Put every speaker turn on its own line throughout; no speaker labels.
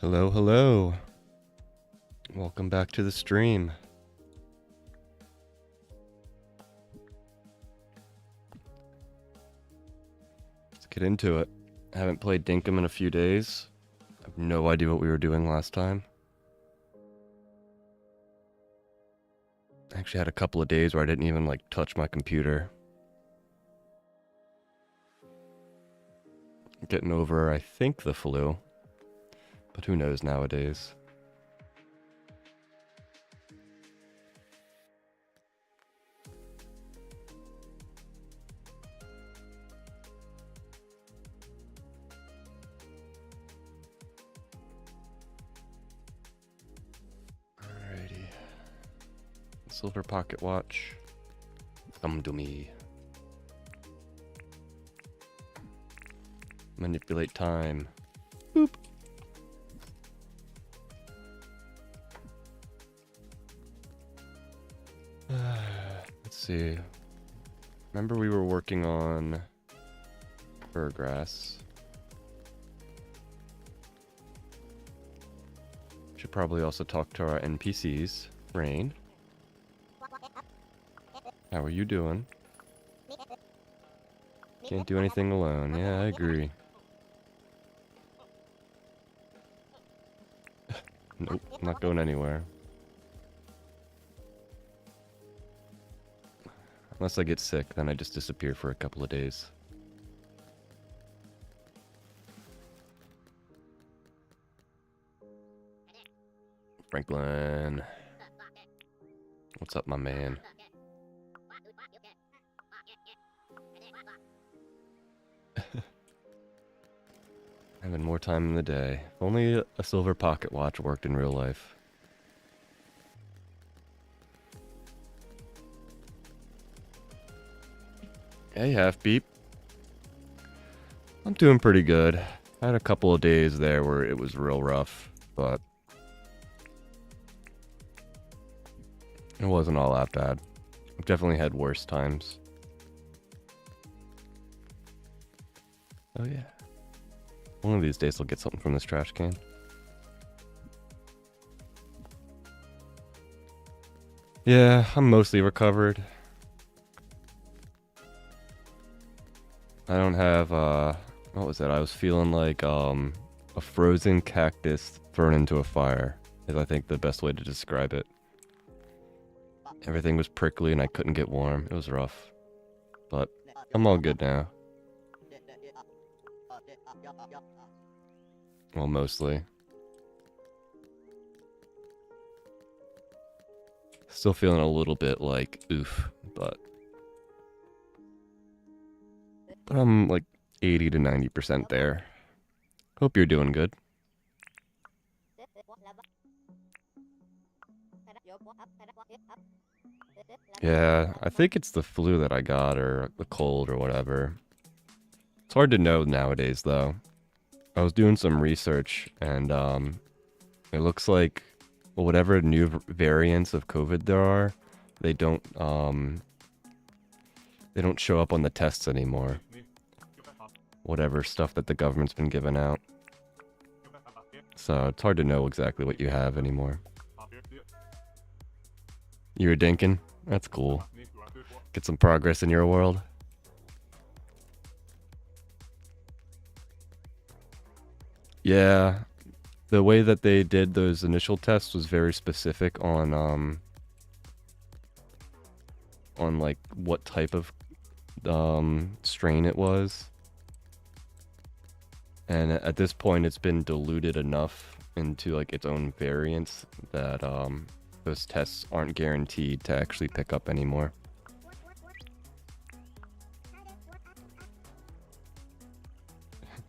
Hello, hello. Welcome back to the stream. Let's get into it. I haven't played Dinkum in a few days. I have no idea what we were doing last time. I actually had a couple of days where I didn't even touch my computer. Getting over, I think, the flu. But who knows nowadays. Alrighty. Silver pocket watch. Come to me. Manipulate time. Boop. Let's see. Remember we were working on fur grass. Should probably also talk to our NPCs. Rain. How are you doing? Can't do anything alone. Yeah, I agree. Nope, I'm not going anywhere. Unless I get sick, then I just disappear for a couple of days. Franklin. What's up, my man? Having more time in the day. If only a silver pocket watch worked in real life. Hey, Half Beep. I'm doing pretty good. I had a couple of days there where it was real rough, but it wasn't all that bad. I've definitely had worse times. Oh yeah. One of these days I'll get something from this trash can. Yeah, I'm mostly recovered. I don't have, what was that? I was feeling like, a frozen cactus thrown into a fire is, I think, the best way to describe it. Everything was prickly and I couldn't get warm. It was rough. But I'm all good now. Well, mostly. Still feeling a little bit like oof, but I'm like 80 to 90% there. Hope you're doing good. Yeah, I think it's the flu that I got, or the cold, or whatever. It's hard to know nowadays, though. I was doing some research, and it looks like, well, whatever new variants of COVID there are, they don't show up on the tests anymore. Whatever stuff that the government's been giving out. So it's hard to know exactly what you have anymore. You're dinking? That's cool. Get some progress in your world. Yeah, the way that they did those initial tests was very specific on like what type of strain it was. And at this point it's been diluted enough into like its own variants that those tests aren't guaranteed to actually pick up anymore.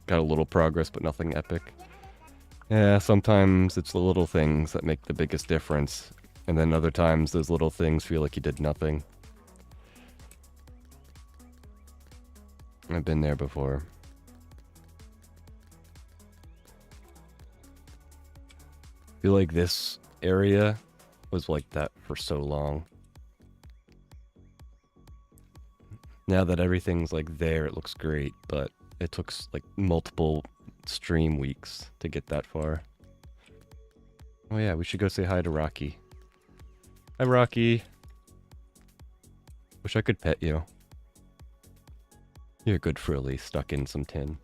Got a little progress, but nothing epic. Yeah, sometimes it's the little things that make the biggest difference. And then other times those little things feel like you did nothing. I've been there before. I feel like this area was like that for so long. Now that everything's like there, it looks great, but it took like multiple stream weeks to get that far. Oh yeah, we should go say hi to Rocky. Hi, Rocky. Wish I could pet you. You're good frilly, stuck in some tin.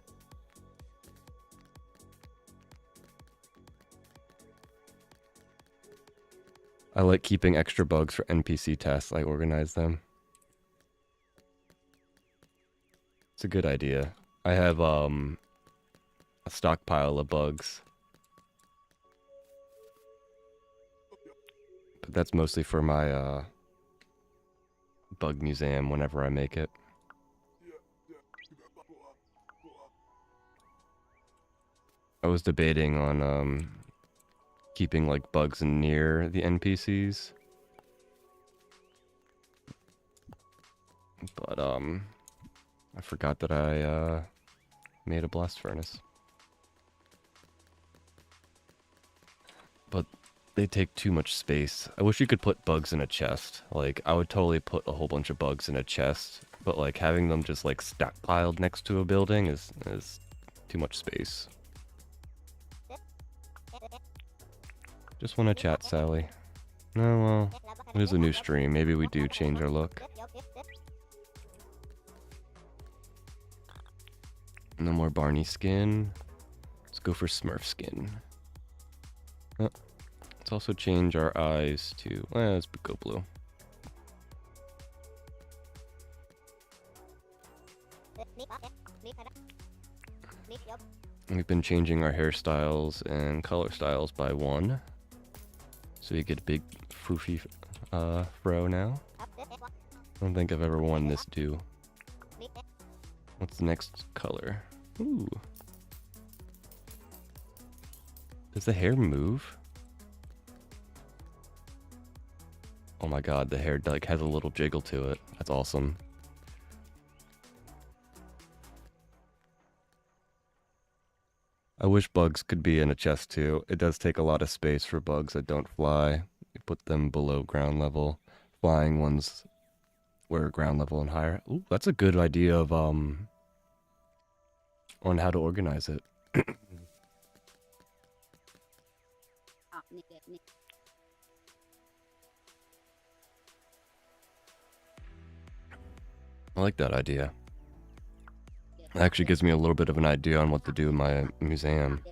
I like keeping extra bugs for NPC tests. I organize them. It's a good idea. I have a stockpile of bugs. But that's mostly for my bug museum whenever I make it. I was debating on keeping like bugs near the NPCs. But I forgot that I made a blast furnace. But they take too much space. I wish you could put bugs in a chest. Like, I would totally put a whole bunch of bugs in a chest, but like having them just like stockpiled next to a building is too much space. Just want to chat, Sally. No, well, it is a new stream. Maybe we do change our look. No more Barney skin. Let's go for Smurf skin. Oh, let's also change our eyes to, let's go blue. We've been changing our hairstyles and color styles by 1. So you get a big foofy fro now. I don't think I've ever worn this do. What's the next color? Ooh. Does the hair move? Oh my god, the hair like has a little jiggle to it. That's awesome. I wish bugs could be in a chest too. It does take a lot of space for bugs that don't fly. You put them below ground level. Flying ones were ground level and higher. Ooh, that's a good idea of on how to organize it. I like that idea. It actually gives me a little bit of an idea on what to do in my museum.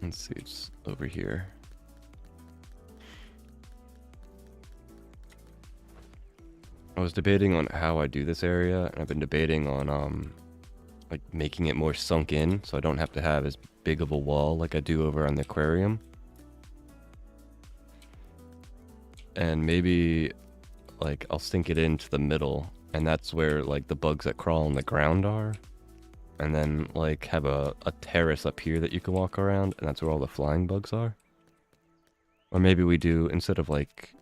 Let's see, it's over here. I was debating on how I do this area, and I've been debating on like making it more sunk in so I don't have to have as big of a wall like I do over on the aquarium. And maybe like I'll sink it into the middle, and that's where like the bugs that crawl on the ground are. And then like have a terrace up here that you can walk around, and that's where all the flying bugs are. Or maybe we do, instead of like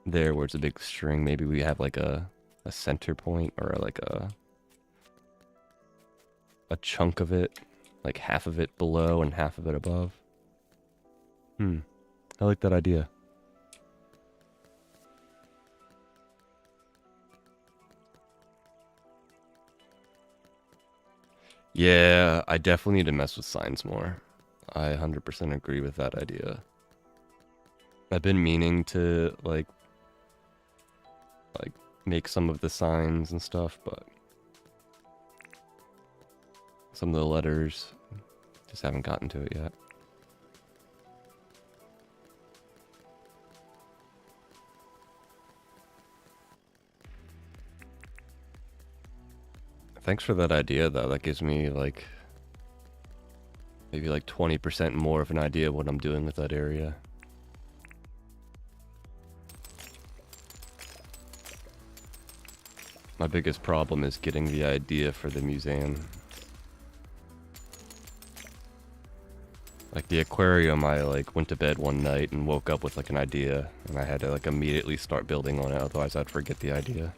there where it's a big string, maybe we have like a center point, or like a chunk of it, like half of it below and half of it above. I like that idea. Yeah, I definitely need to mess with signs more. I 100% agree with that idea. I've been meaning to like make some of the signs and stuff, but some of the letters just haven't gotten to it yet. Thanks for that idea, though. That gives me like maybe like 20% more of an idea of what I'm doing with that area. My biggest problem is getting the idea for the museum. Like the aquarium, I like went to bed one night and woke up with like an idea, and I had to like immediately start building on it, otherwise I'd forget the idea.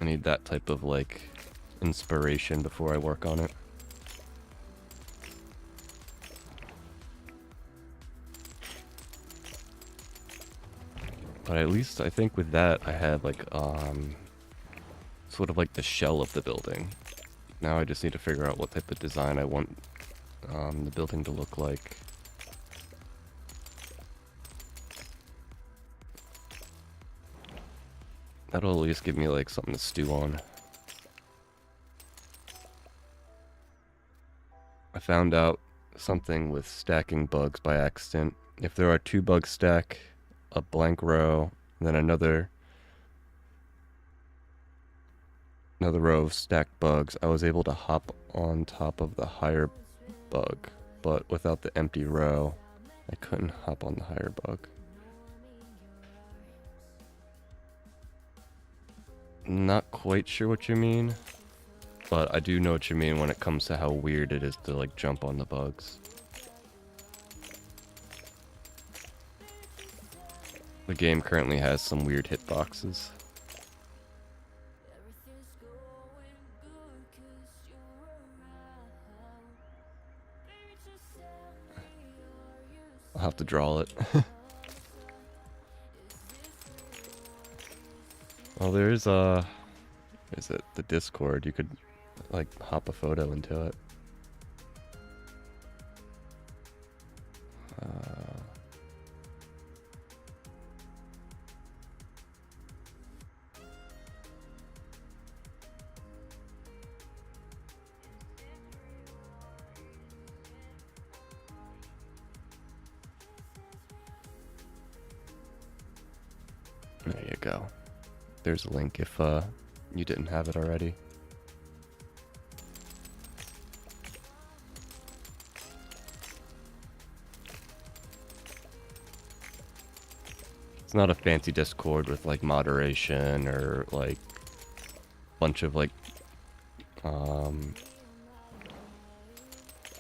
I need that type of like inspiration before I work on it. But at least I think with that I had like sort of like the shell of the building. Now I just need to figure out what type of design I want the building to look like. That'll at least give me like something to stew on. I found out something with stacking bugs by accident. If there are 2 bugs stack, a blank row, and then another row of stacked bugs, I was able to hop on top of the higher bug, but without the empty row, I couldn't hop on the higher bug. Not quite sure what you mean, but I do know what you mean when it comes to how weird it is to like jump on the bugs. The game currently has some weird hitboxes. I'll have to draw it. Well, there is is it the Discord? You could like hop a photo into it. There you go. There's a link if you didn't have it already. It's not a fancy Discord with like moderation or like bunch of like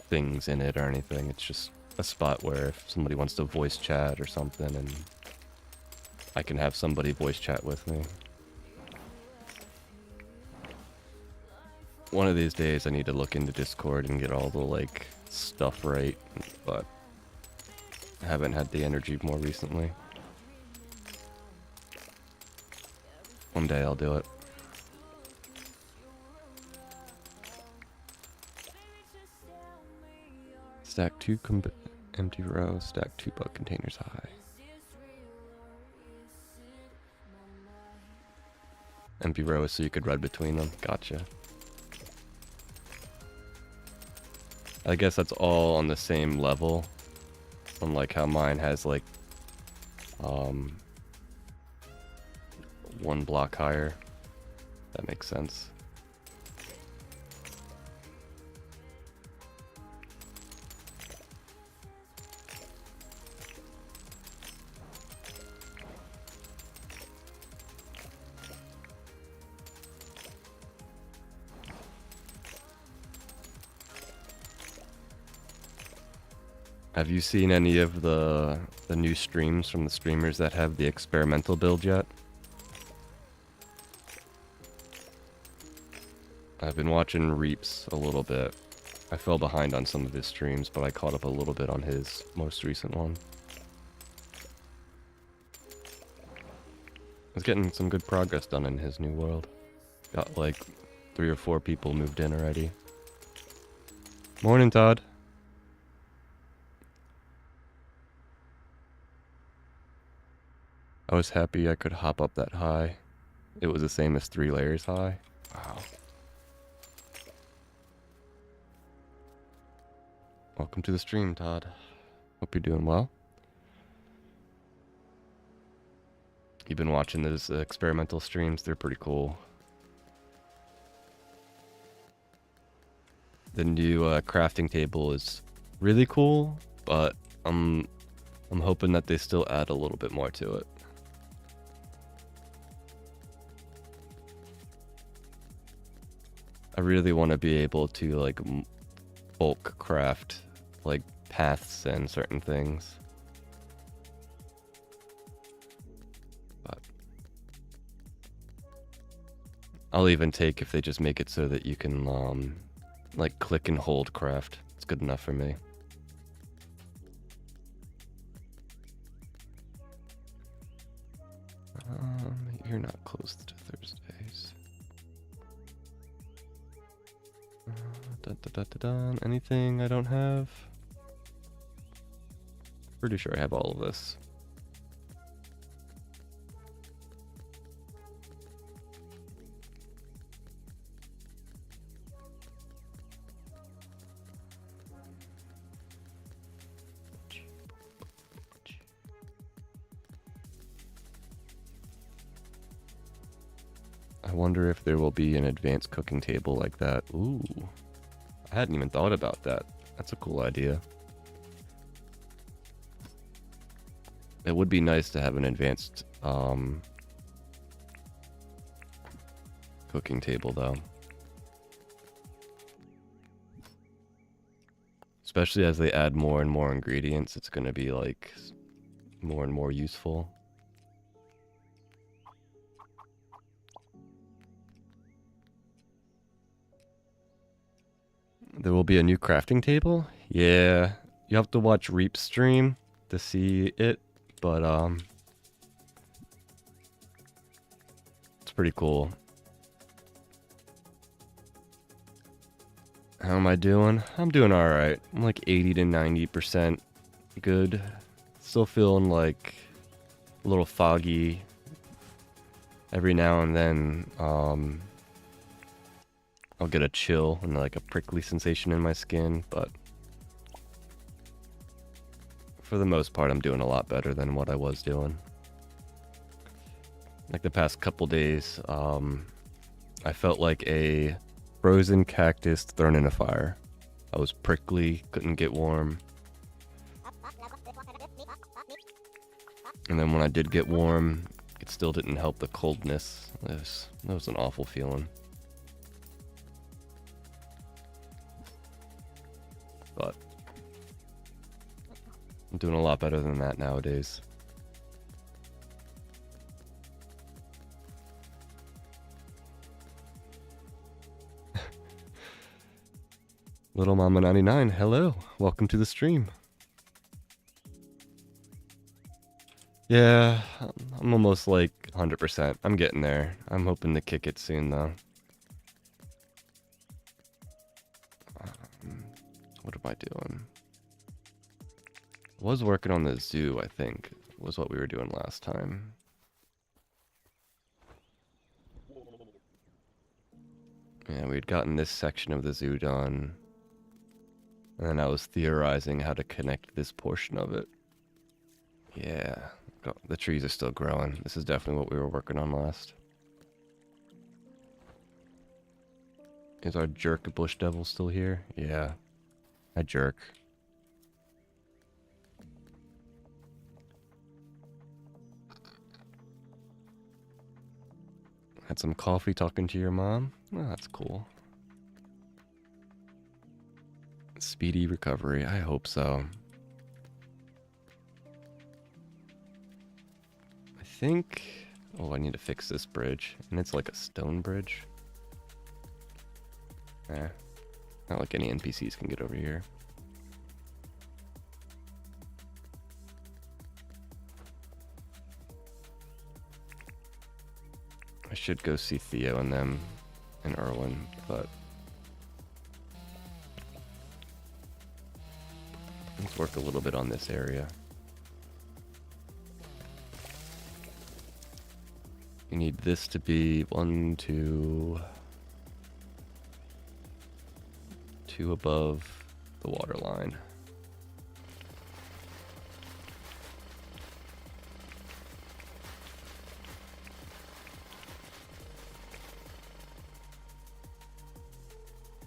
things in it or anything. It's just a spot where if somebody wants to voice chat or something, and I can have somebody voice chat with me. One of these days I need to look into Discord and get all the like stuff right, but I haven't had the energy more recently. One day I'll do it. Stack 2 empty rows, stack 2 bug containers high. Empty rows so you could run between them. Gotcha. I guess that's all on the same level. Unlike how mine has like 1 block higher. That makes sense. Have you seen any of the new streams from the streamers that have the experimental build yet? I've been watching Reaps a little bit. I fell behind on some of his streams, but I caught up a little bit on his most recent one. He's getting some good progress done in his new world. Got like 3 or 4 people moved in already. Morning, Todd. I was happy I could hop up that high. It was the same as 3 layers high. Wow. Welcome to the stream, Todd. Hope you're doing well. You've been watching those experimental streams. They're pretty cool. The new crafting table is really cool, but I'm hoping that they still add a little bit more to it. I really want to be able to like bulk craft like paths and certain things. But I'll even take if they just make it so that you can like click and hold craft. It's good enough for me. closed Thursdays. Dun, dun, dun, dun, dun. Anything I don't have? Pretty sure I have all of this. I wonder if there will be an advanced cooking table like that. Ooh, I hadn't even thought about that. That's a cool idea. It would be nice to have an advanced cooking table though. Especially as they add more and more ingredients, it's going to be like more and more useful. There will be a new crafting table? Yeah, you have to watch Reap's stream to see it, but it's pretty cool. How am I doing? I'm doing alright. I'm like 80 to 90% good. Still feeling like a little foggy every now and then. I'll get a chill and like a prickly sensation in my skin, but for the most part, I'm doing a lot better than what I was doing. Like the past couple days, I felt like a frozen cactus thrown in a fire. I was prickly, couldn't get warm. And then when I did get warm, it still didn't help the coldness. That was an awful feeling. But I'm doing a lot better than that nowadays. Little Mama 99, hello. Welcome to the stream. Yeah, I'm almost like 100%. I'm getting there. I'm hoping to kick it soon though. What am I doing? I was working on the zoo, I think, was what we were doing last time. Yeah, we'd gotten this section of the zoo done. And then I was theorizing how to connect this portion of it. Yeah, the trees are still growing. This is definitely what we were working on last. Is our jerk bush devil still here? Yeah. I jerk. Had some coffee talking to your mom? Oh, that's cool. Speedy recovery. I hope so. I think... Oh, I need to fix this bridge. And it's like a stone bridge. Not like any NPCs can get over here. I should go see Theo and them and Erwin, but let's work a little bit on this area. You need this to be 1, 2 above the water line.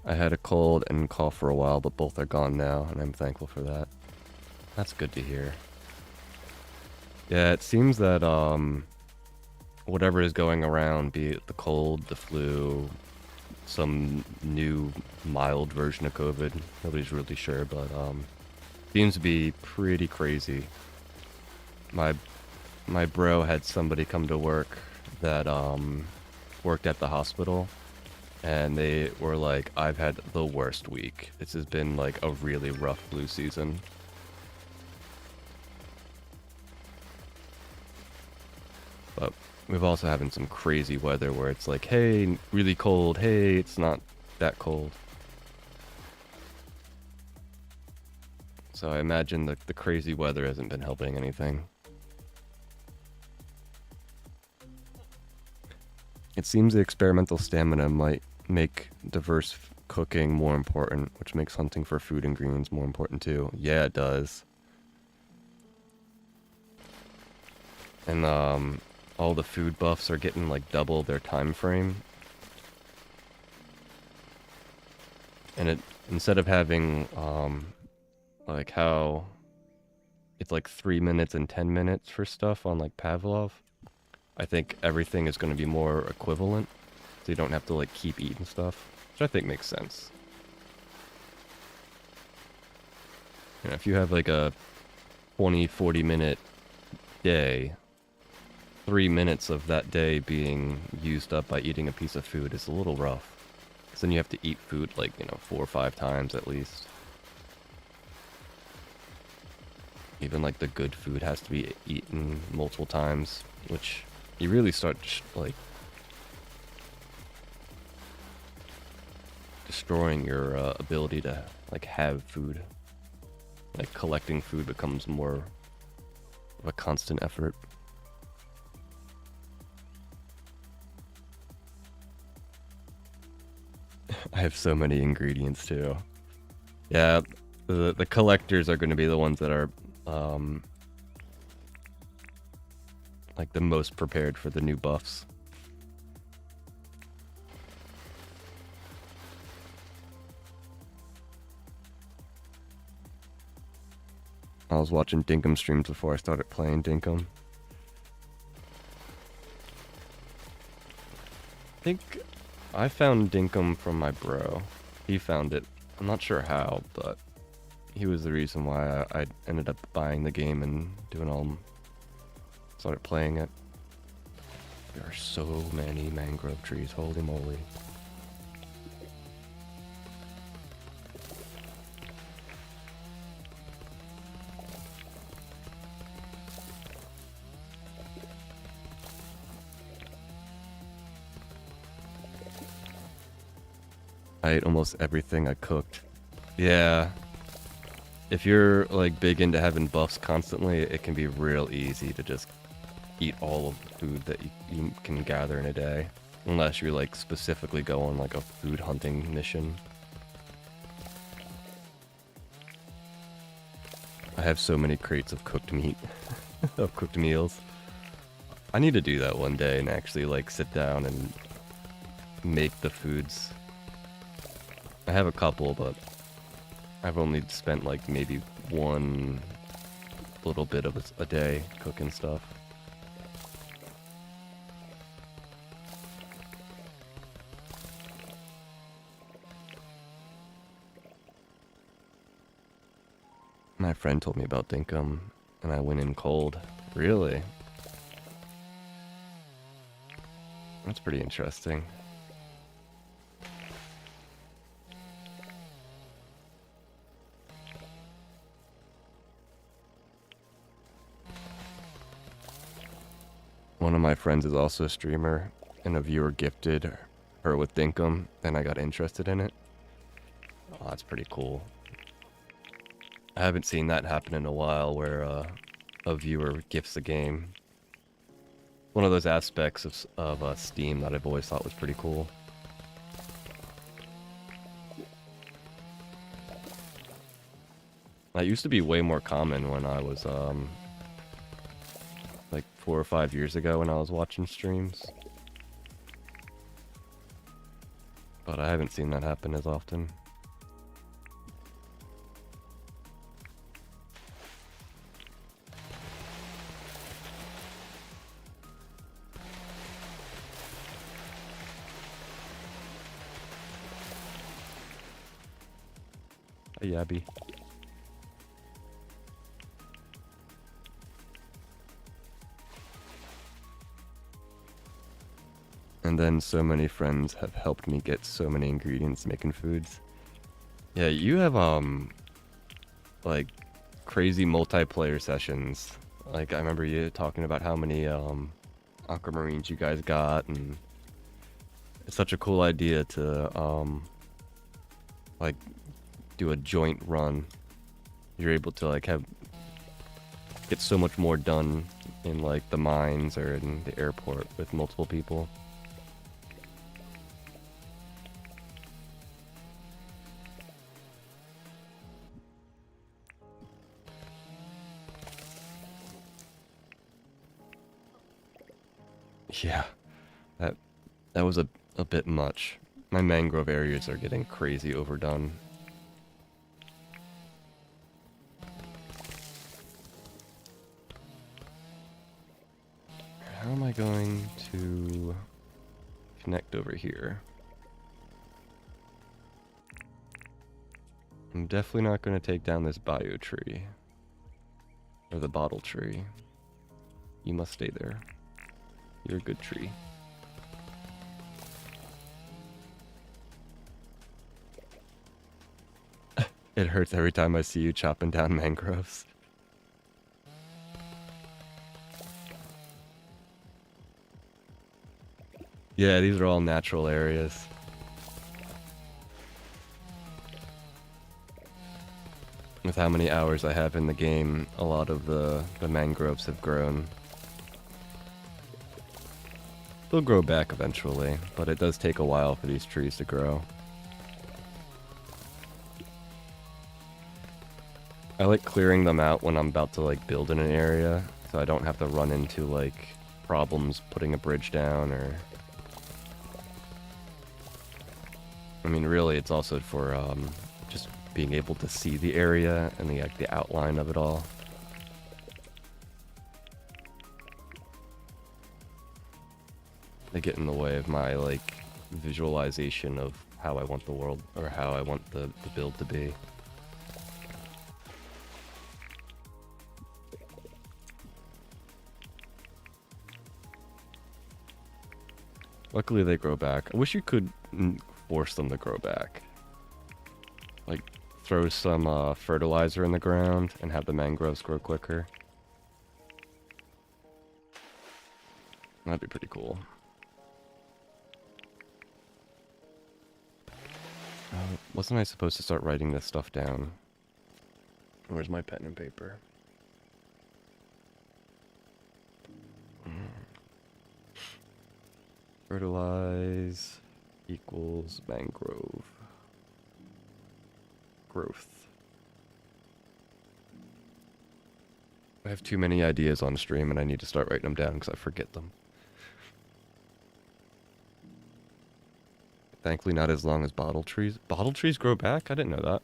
I had a cold and cough for a while, but both are gone now, and I'm thankful for that. That's good to hear. Yeah, it seems that whatever is going around, be it the cold, the flu, some new mild version of COVID, nobody's really sure, but seems to be pretty crazy. My bro had somebody come to work that worked at the hospital, and they were like, I've had the worst week. This has been like a really rough flu season. But we've also having some crazy weather where it's like, hey, really cold, hey, it's not that cold. So I imagine the crazy weather hasn't been helping anything. It seems the experimental stamina might make diverse cooking more important, which makes hunting for food and greens more important too. Yeah, it does. And all the food buffs are getting like double their time frame. And it, instead of having like how it's like 3 minutes and 10 minutes for stuff on like Pavlov, I think everything is going to be more equivalent, so you don't have to like keep eating stuff, which I think makes sense. You know, if you have like a 20-40 minute day, 3 minutes of that day being used up by eating a piece of food is a little rough. Because then you have to eat food like, you know, 4 or 5 times at least. Even like the good food has to be eaten multiple times, which you really start like destroying your ability to like have food. Like collecting food becomes more of a constant effort. I have so many ingredients too. Yeah, the collectors are going to be the ones that are like the most prepared for the new buffs. I was watching Dinkum streams before I started playing Dinkum. I think I found Dinkum from my bro. He found it. I'm not sure how, but he was the reason why I ended up buying the game and doing all. Started playing it. There are so many mangrove trees. Holy moly. I ate almost everything I cooked. Yeah. If you're like big into having buffs constantly, it can be real easy to just eat all of the food that you can gather in a day. Unless you're like specifically go on like a food hunting mission. I have so many crates of cooked meat. Of cooked meals. I need to do that one day and actually like sit down and make the foods. I have a couple, but I've only spent like maybe one little bit of a day cooking stuff. My friend told me about Dinkum, and I went in cold. Really? That's pretty interesting. One of my friends is also a streamer, and a viewer gifted her with Dinkum, and I got interested in it. Oh, that's pretty cool. I haven't seen that happen in a while, where a viewer gifts a game. One of those aspects of Steam that I've always thought was pretty cool. That used to be way more common when I was like 4 or 5 years ago when I was watching streams. But I haven't seen that happen as often. Hey, Abby. And then so many friends have helped me get so many ingredients making foods. Yeah, you have like crazy multiplayer sessions. Like I remember you talking about how many aquamarines you guys got, and it's such a cool idea to like do a joint run. You're able to like get so much more done in like the mines or in the airport with multiple people. Yeah, that was a bit much. My mangrove areas are getting crazy overdone. How am I going to connect over here? I'm definitely not going to take down this bio tree. Or the bottle tree. You must stay there. You're a good tree. It hurts every time I see you chopping down mangroves. Yeah, these are all natural areas. With how many hours I have in the game, a lot of the mangroves have grown. They'll grow back eventually, but it does take a while for these trees to grow. I like clearing them out when I'm about to like build in an area, so I don't have to run into like problems putting a bridge down or... I mean, really, it's also for just being able to see the area and the outline of it all. They get in the way of my like visualization of how I want the world or how I want the build to be. Luckily they grow back. I wish you could force them to grow back. Like, throw some fertilizer in the ground and have the mangroves grow quicker. That'd be pretty cool. Wasn't I supposed to start writing this stuff down? Where's my pen and paper? Fertilize equals mangrove growth. I have too many ideas on stream and I need to start writing them down because I forget them. Thankfully not as long as bottle trees. Bottle trees grow back? I didn't know that.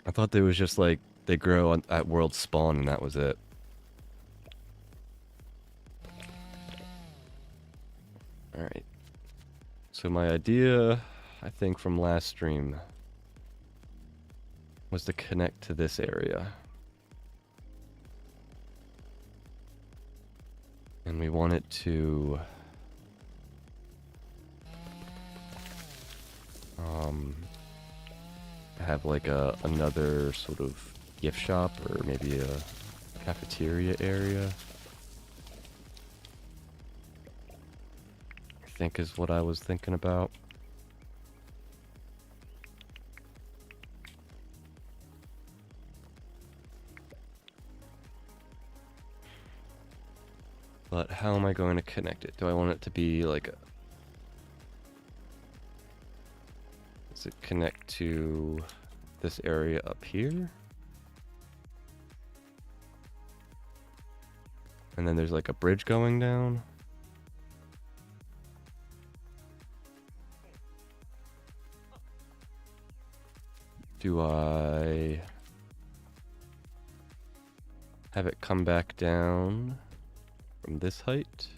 I thought they was just like, they grow at world spawn and that was it. Alright. So my idea, I think from last stream, was to connect to this area. And we want it to... have like another sort of gift shop or maybe a cafeteria area. I think is what I was thinking about. But how am I going to connect it? Do I want it to be like a... Does it connect to this area up here? And then there's like a bridge going down? Do I have it come back down from this height?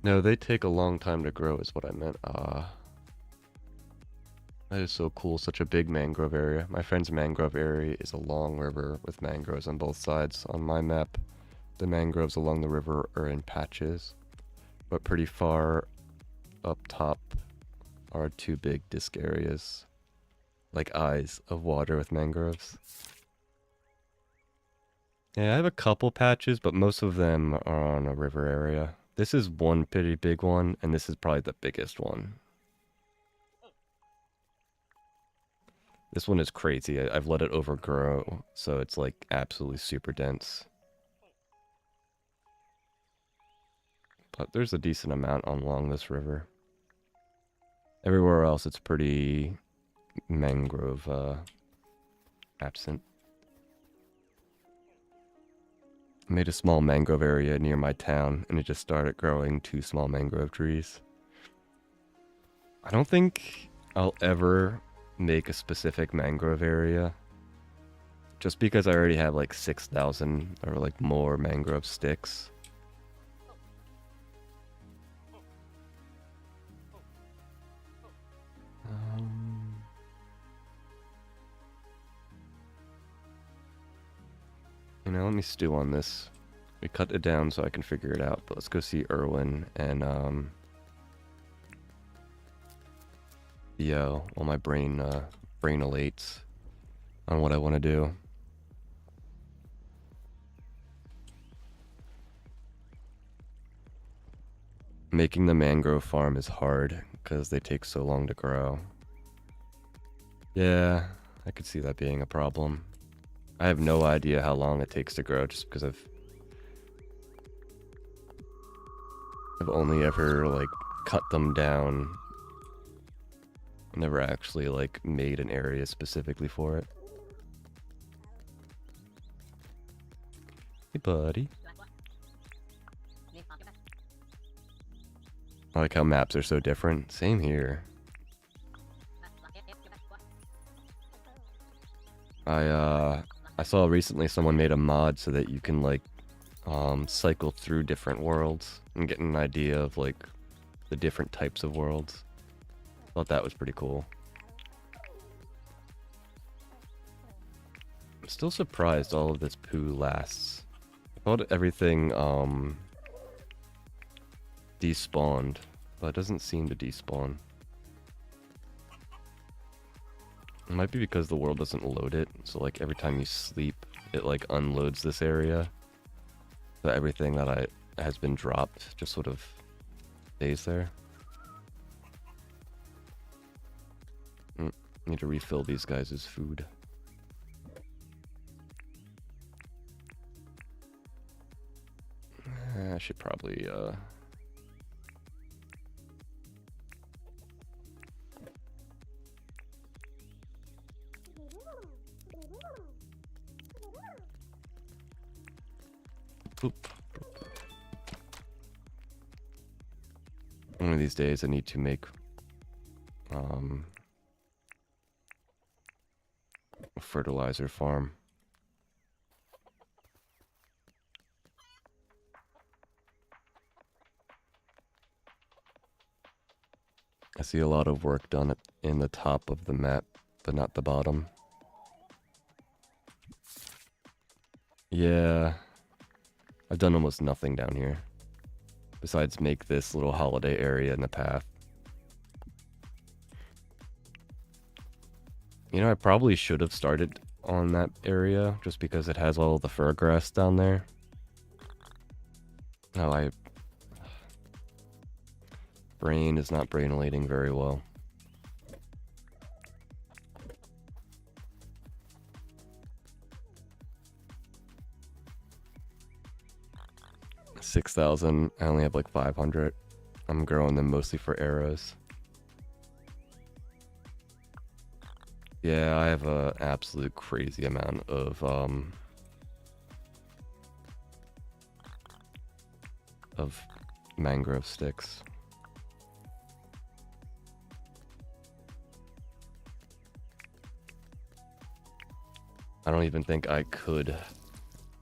No, they take a long time to grow is what I meant. That is so cool, such a big mangrove area. My friend's mangrove area is a long river with mangroves on both sides. On my map, the mangroves along the river are in patches, but pretty far up top are two big disc areas like eyes of water with mangroves. Yeah, I have a couple patches, but most of them are on a river area. This is one pretty big one, and this is probably the biggest one. This one is crazy. I've let it overgrow, so it's like absolutely super dense. But there's a decent amount along this river. Everywhere else, it's pretty mangrove absent. I made a small mangrove area near my town, and it just started growing 2 small mangrove trees. I don't think I'll ever make a specific mangrove area, just because I already have like 6,000 or like more mangrove sticks. You know, let me stew on this. We cut it down so I can figure it out, but let's go see Erwin and yeah, well, my brain elates on what I want to do. Making the mangrove farm is hard because they take so long to grow. Yeah, I could see that being a problem. I have no idea how long it takes to grow just because I've only ever like cut them down. Never actually like made an area specifically for it. Hey buddy. I like how maps are so different. Same here. I saw recently someone made a mod so that you can like cycle through different worlds and get an idea of like the different types of worlds. Thought that was pretty cool. I'm still surprised all of this poo lasts. I thought everything despawned, but it doesn't seem to despawn. It might be because the world doesn't load it, so like every time you sleep, it like unloads this area. So everything that has been dropped just sort of stays there. Need to refill these guys' food. I should probably boop. One of these days I need to make a fertilizer farm. I see a lot of work done in the top of the map, but not the bottom. Yeah, I've done almost nothing down here, besides make this little holiday area in the path. You know, I probably should have started on that area, just because it has all the fir grass down there. No, brain is not brainolating very well. 6,000. I only have like 500. I'm growing them mostly for arrows. Yeah, I have a absolute crazy amount of mangrove sticks. I don't even think I could,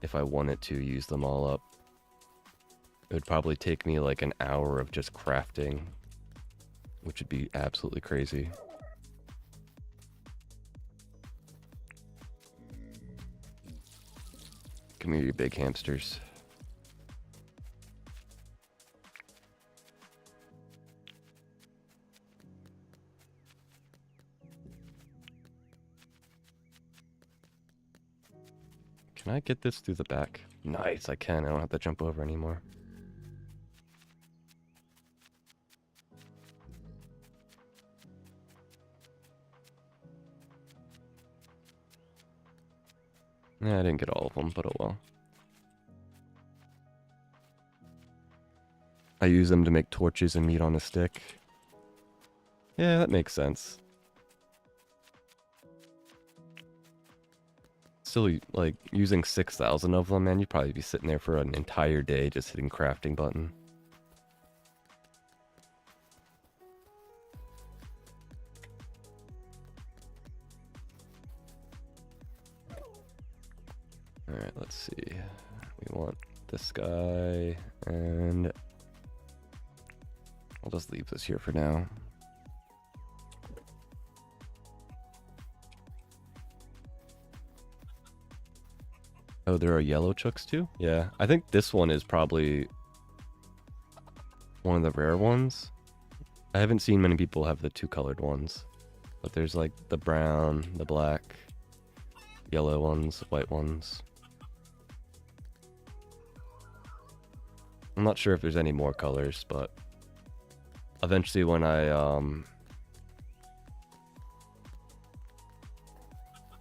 if I wanted to, use them all up. It would probably take me like an hour of just crafting, which would be absolutely crazy. Come here, you big hamsters. Can I get this through the back? Nice, I can. I don't have to jump over anymore. Yeah, I didn't get all of them, but oh well. I use them to make torches and meat on a stick. Yeah, that makes sense. Still, like, using 6,000 of them, man, you'd probably be sitting there for an entire day just hitting crafting button. Alright, let's see. We want this guy, and I'll just leave this here for now. Oh, there are yellow chooks too? Yeah, I think this one is probably one of the rare ones. I haven't seen many people have the two colored ones. But there's like the brown, the black, yellow ones, white ones. I'm not sure if there's any more colors, but eventually when I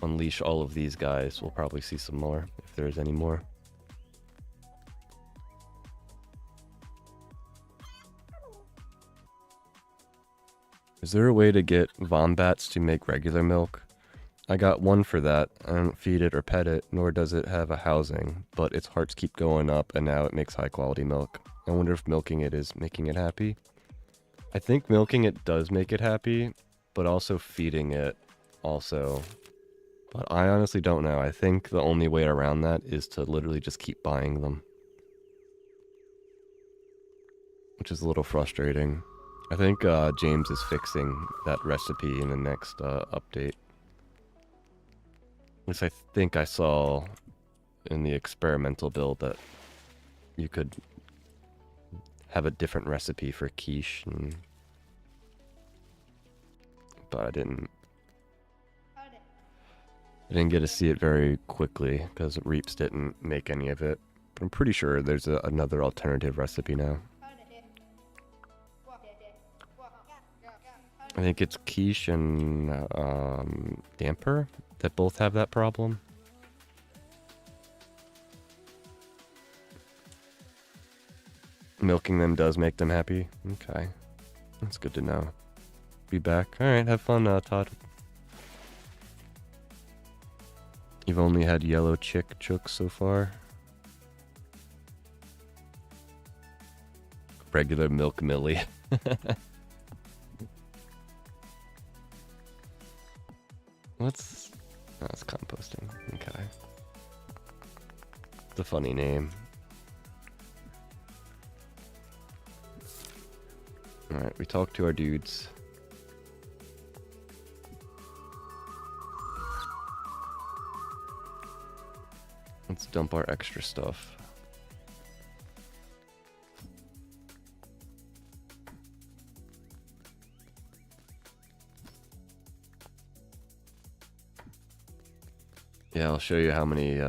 unleash all of these guys, we'll probably see some more, if there's any more. Is there a way to get wombats to make regular milk? I got one for that. I don't feed it or pet it, nor does it have a housing, but its hearts keep going up and now it makes high quality milk. I wonder if milking it is making it happy. I think milking it does make it happy, but also feeding it also. But I honestly don't know. I think the only way around that is to literally just keep buying them. Which is a little frustrating. I think James is fixing that recipe in the next update. At least I think I saw in the experimental build that you could have a different recipe for quiche, but I didn't get to see it very quickly because Reaps didn't make any of it. But I'm pretty sure there's another alternative recipe now. I think it's quiche and damper that both have that problem. Milking them does make them happy. Okay. That's good to know. Be back. Alright, have fun, Todd. You've only had yellow chooks so far. Regular milk Millie. What's... Oh, it's composting. Okay. It's a funny name. Alright, we talked to our dudes. Let's dump our extra stuff. Yeah, I'll show you how many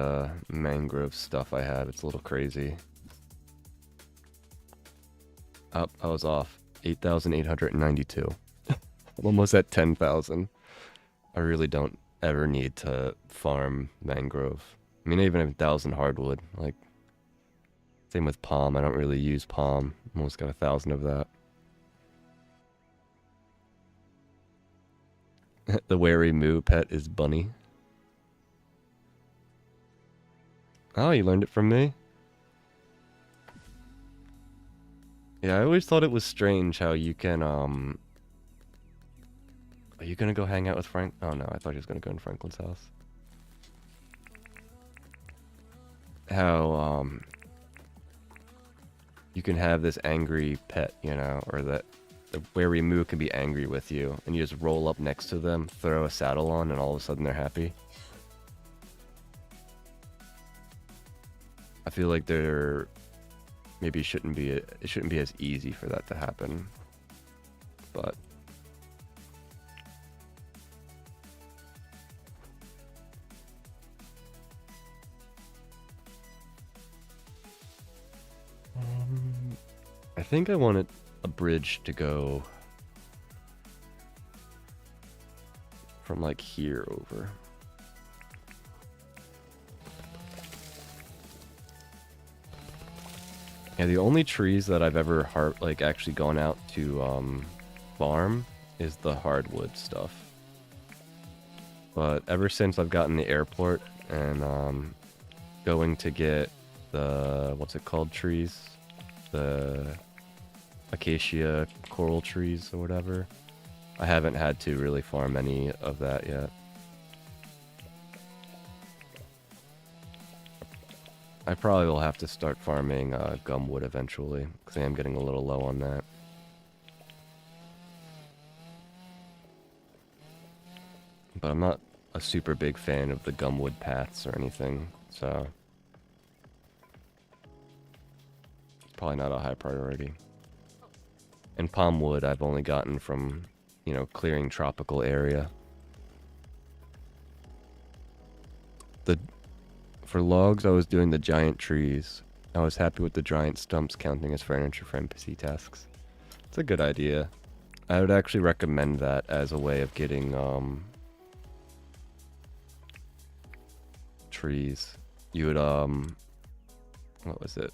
mangrove stuff I have. It's a little crazy. Oh, I was off. 8,892. I'm almost at 10,000. I really don't ever need to farm mangrove. I mean, I even have 1,000 hardwood. Like, same with palm. I don't really use palm. Almost got 1,000 of that. The wary moo pet is Bunny. Oh, you learned it from me? Yeah, I always thought it was strange how you can, Are you gonna go hang out with Frank? Oh no, I thought he was gonna go in Franklin's house. How, you can have this angry pet, you know, or that the wary moo can be angry with you, and you just roll up next to them, throw a saddle on, and all of a sudden they're happy. I feel like there maybe it shouldn't be as easy for that to happen, but think I wanted a bridge to go from like here over. Yeah, the only trees that I've ever actually gone out to farm is the hardwood stuff. But ever since I've gotten the airport and going to get the, what's it called, trees? The acacia coral trees or whatever. I haven't had to really farm any of that yet. I probably will have to start farming gumwood eventually, because I am getting a little low on that. But I'm not a super big fan of the gumwood paths or anything, so it's probably not a high priority. And palm wood I've only gotten from, you know, clearing tropical area. For logs, I was doing the giant trees. I was happy with the giant stumps counting as furniture for NPC tasks. It's a good idea. I would actually recommend that as a way of getting trees. You would what was it?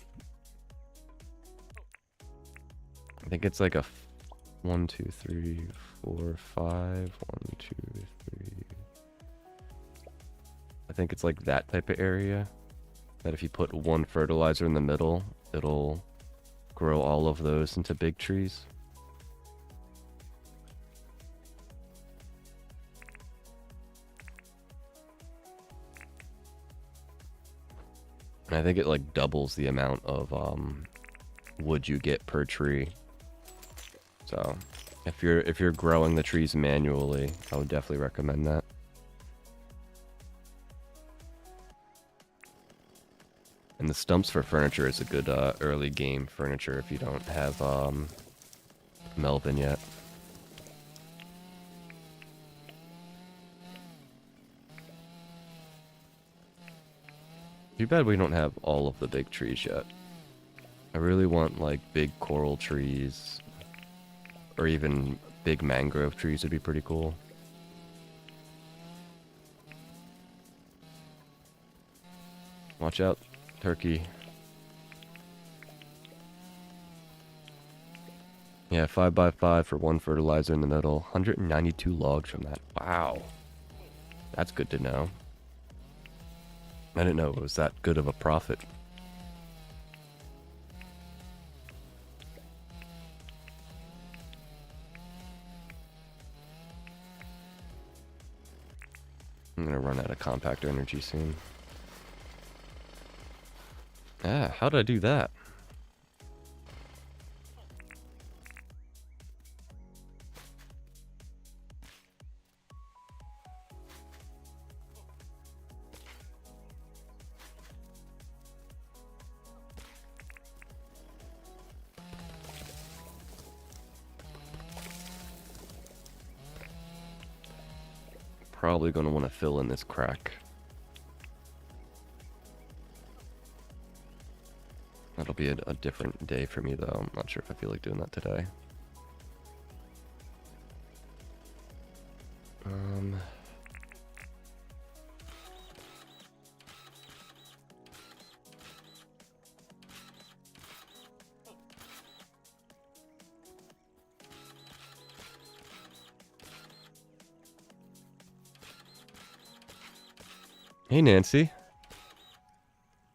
I think it's like a 1, 2, 3, 4, 5. 1, 2, 3. I think it's like that type of area. That if you put one fertilizer in the middle, it'll grow all of those into big trees. And I think it like doubles the amount of wood you get per tree. So if you're growing the trees manually, I would definitely recommend that. And the stumps for furniture is a good early game furniture if you don't have Melvin yet. Too bad we don't have all of the big trees yet. I really want like big coral trees or even big mangrove trees would be pretty cool. Watch out, turkey. Yeah, 5x5 for one fertilizer in the middle. 192 logs from that. Wow. That's good to know. I didn't know it was that good of a profit. I'm gonna run out of compactor energy soon. Ah, how did I do that? Probably going to want to fill in this crack. That'll be a different day for me, though. I'm not sure if I feel like doing that today. Hey, Nancy.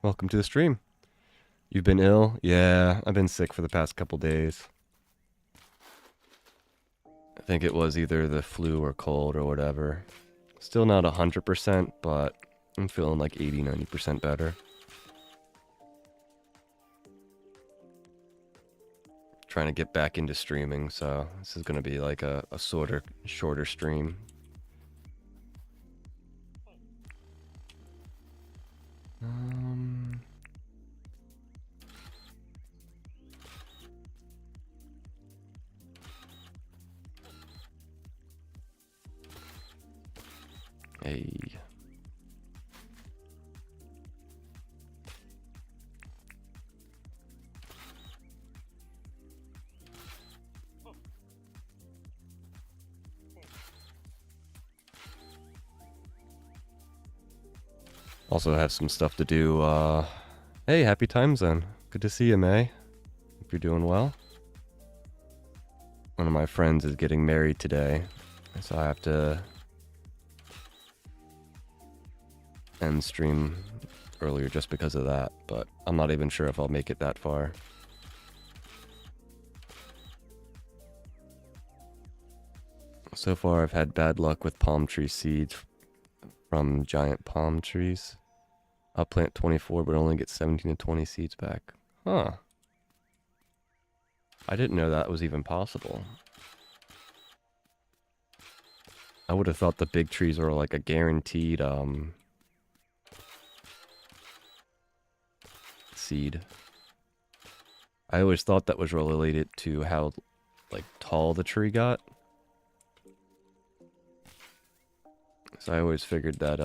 Welcome to the stream. You've been ill? Yeah, I've been sick for the past couple days. I think it was either the flu or cold or whatever. Still not 100%, but I'm feeling like 80-90% better. Trying to get back into streaming, so this is going to be like a shorter stream. Hey. Also have some stuff to do. Hey, happy time zone. Good to see you, May. Hope you're doing well. One of my friends is getting married today, so I have to end stream earlier just because of that, but I'm not even sure if I'll make it that far. So far, I've had bad luck with palm tree seeds from giant palm trees. I'll plant 24, but only get 17 to 20 seeds back. Huh. I didn't know that was even possible. I would have thought the big trees were like a guaranteed, seed. I always thought that was related to how, like, tall the tree got. So I always figured that,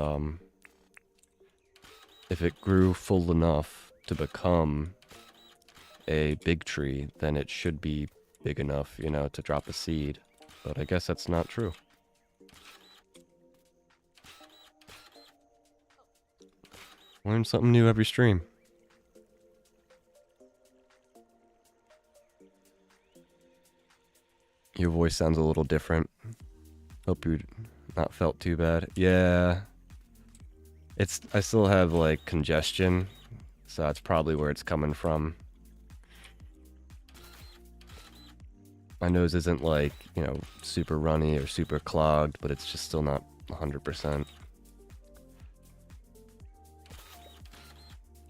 if it grew full enough to become a big tree, then it should be big enough, you know, to drop a seed. But I guess that's not true. Learn something new every stream. Your voice sounds a little different. Hope you not felt too bad. Yeah. I still have like congestion, so that's probably where it's coming from. My nose isn't like, you know, super runny or super clogged, but it's just still not 100%.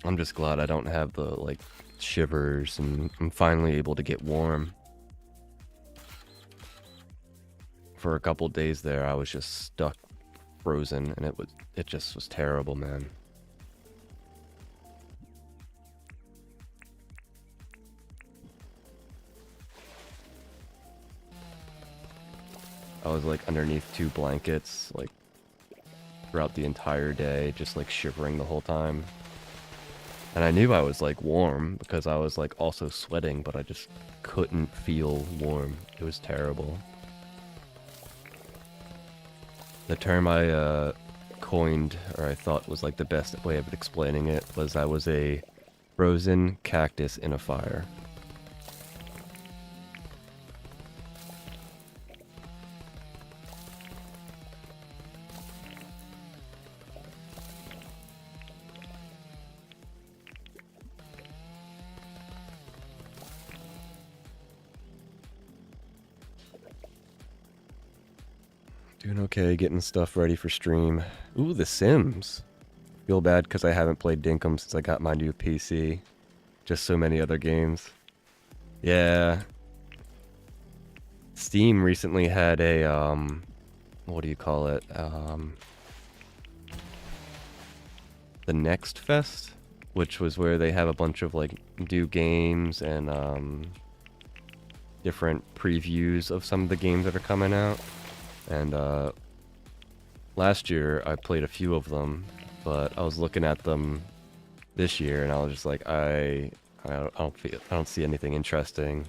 I'm just glad I don't have the like shivers, and I'm finally able to get warm. For a couple days there, I was just stuck frozen, and it just was terrible, man. I was like underneath 2 blankets, like throughout the entire day, just like shivering the whole time. And I knew I was like warm because I was like also sweating, but I just couldn't feel warm. It was terrible. The term I coined, or I thought was like the best way of explaining it, was I was a frozen cactus in a fire. Doing okay, getting stuff ready for stream. Ooh, The Sims. Feel bad because I haven't played Dinkum since I got my new PC. Just so many other games. Yeah. Steam recently had a, what do you call it? The Next Fest, which was where they have a bunch of, like, new games and, different previews of some of the games that are coming out. And last year I played a few of them, but I was looking at them this year and I was just like, I don't see anything interesting,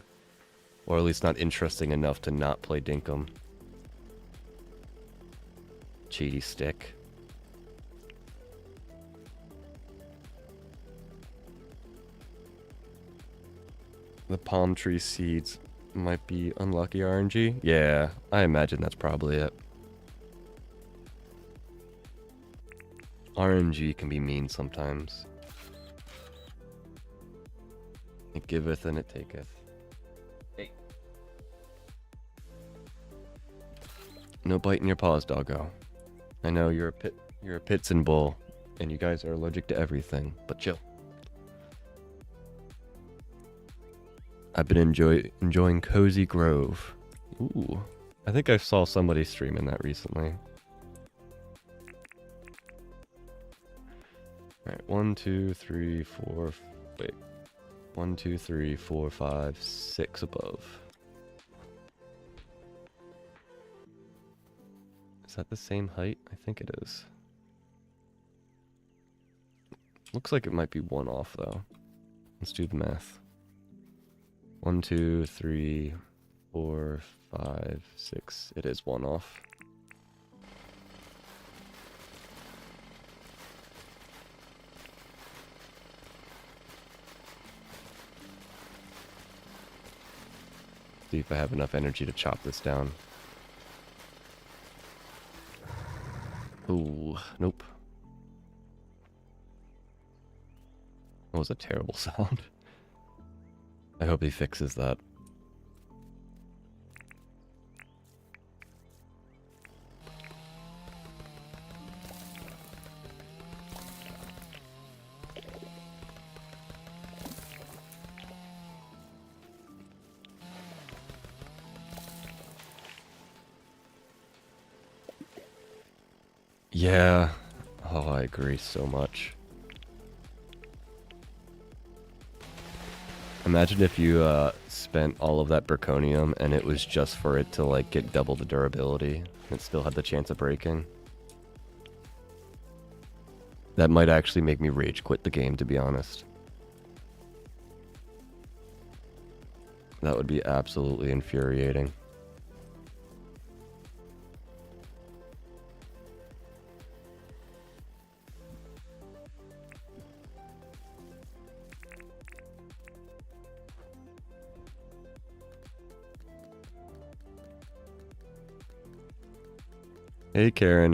or at least not interesting enough to not play Dinkum. Cheaty stick. The palm tree seeds might be unlucky RNG. Yeah, I imagine that's probably it. RNG can be mean sometimes. It giveth and it taketh. Hey. No biting your paws, doggo. I know you're a pits and bull, and you guys are allergic to everything, but chill. I've been enjoying Cozy Grove. Ooh, I think I saw somebody streaming that recently. Alright, 1, 2, 3, 4, wait. 1, 2, 3, 4, 5, 6 above. Is that the same height? I think it is. Looks like it might be 1 off though. Let's do the math. 1, 2, 3, 4, 5, 6. It is 1 off. See if I have enough energy to chop this down. Ooh, nope. That was a terrible sound. I hope he fixes that. Yeah. Oh, I agree so much. Imagine if you spent all of that berconium and it was just for it to like get double the durability and it still had the chance of breaking. That might actually make me rage quit the game, to be honest. That would be absolutely infuriating. Hey Karen,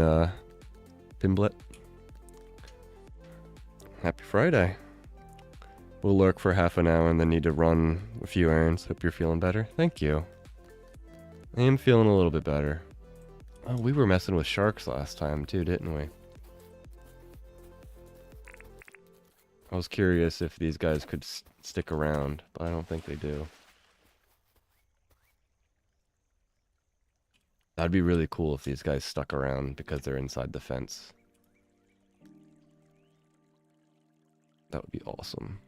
Pimblet. Happy Friday. We'll lurk for half an hour and then need to run a few errands. Hope you're feeling better. Thank you. I am feeling a little bit better. Oh, we were messing with sharks last time too, didn't we? I was curious if these guys could stick around, but I don't think they do. That'd be really cool if these guys stuck around because they're inside the fence. That would be awesome.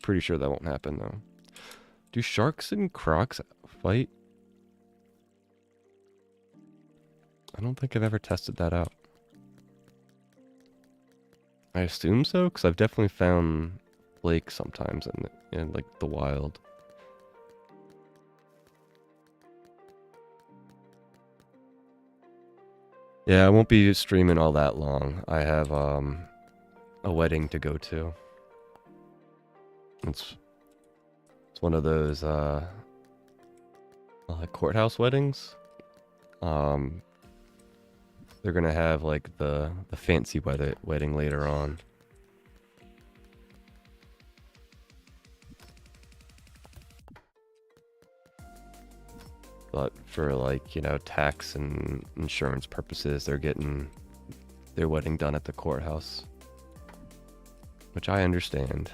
Pretty sure that won't happen though. Do sharks and crocs fight? I don't think I've ever tested that out. I assume so, because I've definitely found lakes sometimes in like the wild. Yeah, I won't be streaming all that long. I have a wedding to go to. It's one of those courthouse weddings. They're gonna have like the fancy wedding later on. But for like, you know, tax and insurance purposes, they're getting their wedding done at the courthouse. Which I understand.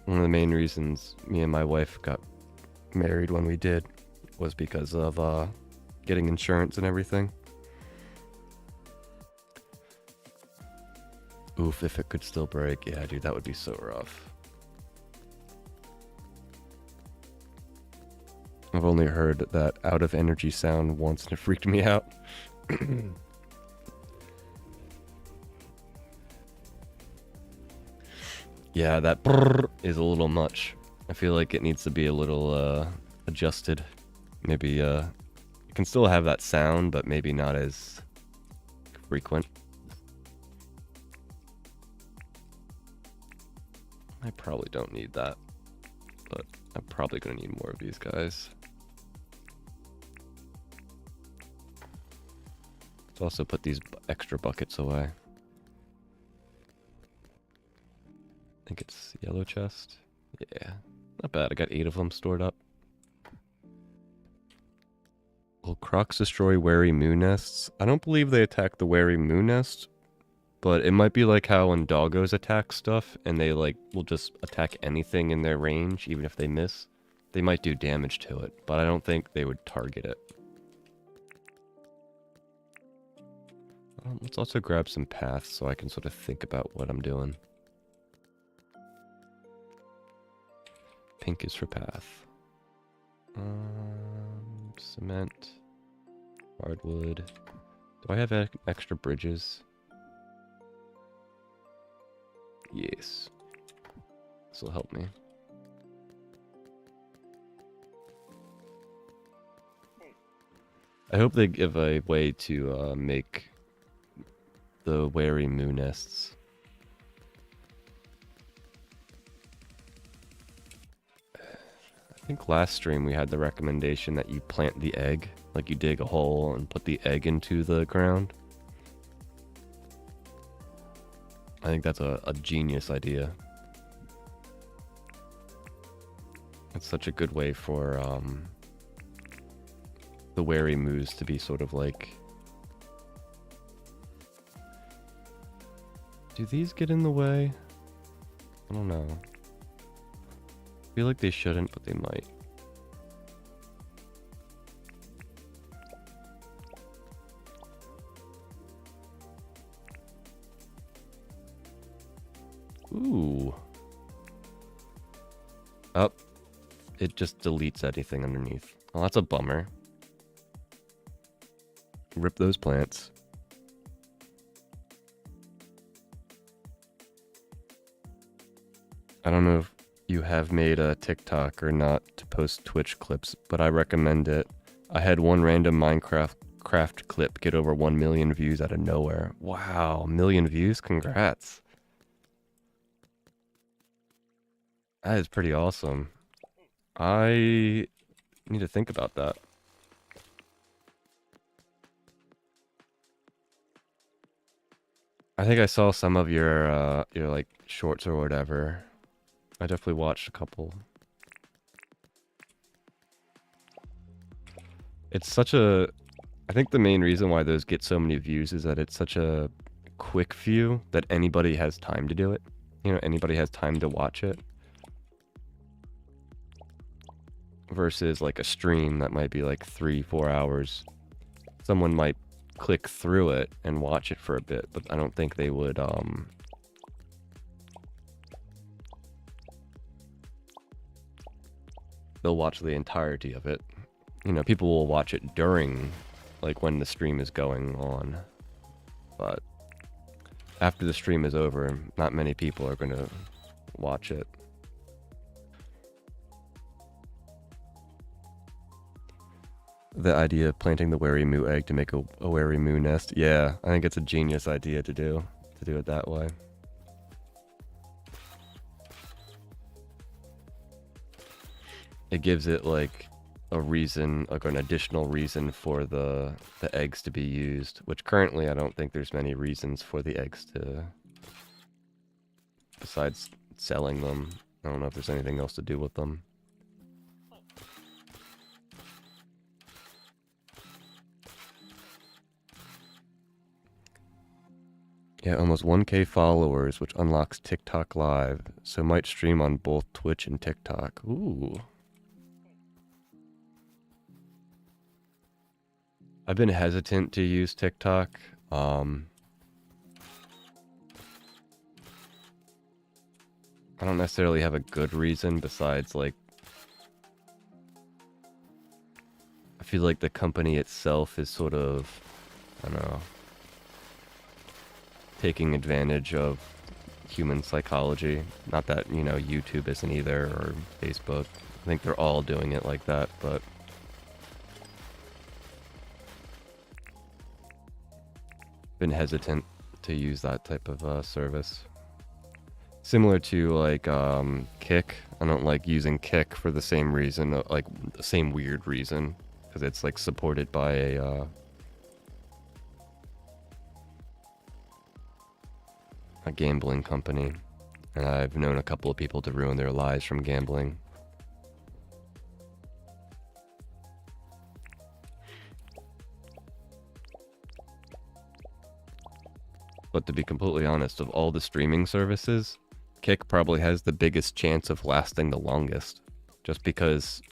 One of the main reasons me and my wife got married when we did was because of getting insurance and everything. Oof, if it could still break. Yeah, dude, that would be so rough. I've only heard that out of energy sound once and it freaked me out. Yeah, that brrr is a little much. I feel like it needs to be a little adjusted. Maybe it can still have that sound, but maybe not as frequent. I probably don't need that, but I'm probably gonna need more of these guys. Let's also put these extra buckets away. I think it's yellow chest. Yeah, not bad. I got 8 of them stored up. Will crocs destroy wary moo nests? I don't believe they attack the wary moo nest, but it might be like how when doggos attack stuff and they like will just attack anything in their range, even if they miss. They might do damage to it, but I don't think they would target it. Let's also grab some paths so I can sort of think about what I'm doing. Pink is for path. Cement. Hardwood. Do I have extra bridges? Yes. This will help me. I hope they give a way to make the wary moo nests. I think last stream we had the recommendation that you plant the egg. Like you dig a hole and put the egg into the ground. I think that's a genius idea. It's such a good way for the wary moose to be sort of like... Do these get in the way? I don't know. I feel like they shouldn't, but they might. Ooh. Up. It just deletes anything underneath. Well, that's a bummer. Rip those plants. I don't know if you have made a TikTok or not to post Twitch clips, but I recommend it. I had one random Minecraft craft clip get over 1 million views out of nowhere. Wow, 1 million views? Congrats. That is pretty awesome. I need to think about that. I think I saw some of your like shorts or whatever. I definitely watched a couple. It's such a... I think the main reason why those get so many views is that it's such a quick view that anybody has time to do it. You know, anybody has time to watch it. Versus like a stream that might be like 3-4 hours. Someone might click through it and watch it for a bit, but I don't think they would they'll watch the entirety of it. You know, people will watch it during like when the stream is going on. But after the stream is over, not many people are going to watch it. The idea of planting the wary moo egg to make a wary moo nest. Yeah, I think it's a genius idea to do it that way. It gives it like a reason, like an additional reason for the eggs to be used, which currently I don't think there's many reasons for the eggs to, besides selling them. I don't know if there's anything else to do with them. Yeah, almost 1K followers, which unlocks TikTok Live, so might stream on both Twitch and TikTok. Ooh. I've been hesitant to use TikTok. I don't necessarily have a good reason besides, like, I feel like the company itself is sort of, I don't know, taking advantage of human psychology. Not that, you know, YouTube isn't either, or Facebook. I think they're all doing it like that, but been hesitant to use that type of service. Similar to like Kick. I don't like using Kick for the same reason, like the same weird reason, because it's like supported by a gambling company, and I've known a couple of people to ruin their lives from gambling. But to be completely honest, of all the streaming services, Kick probably has the biggest chance of lasting the longest, just because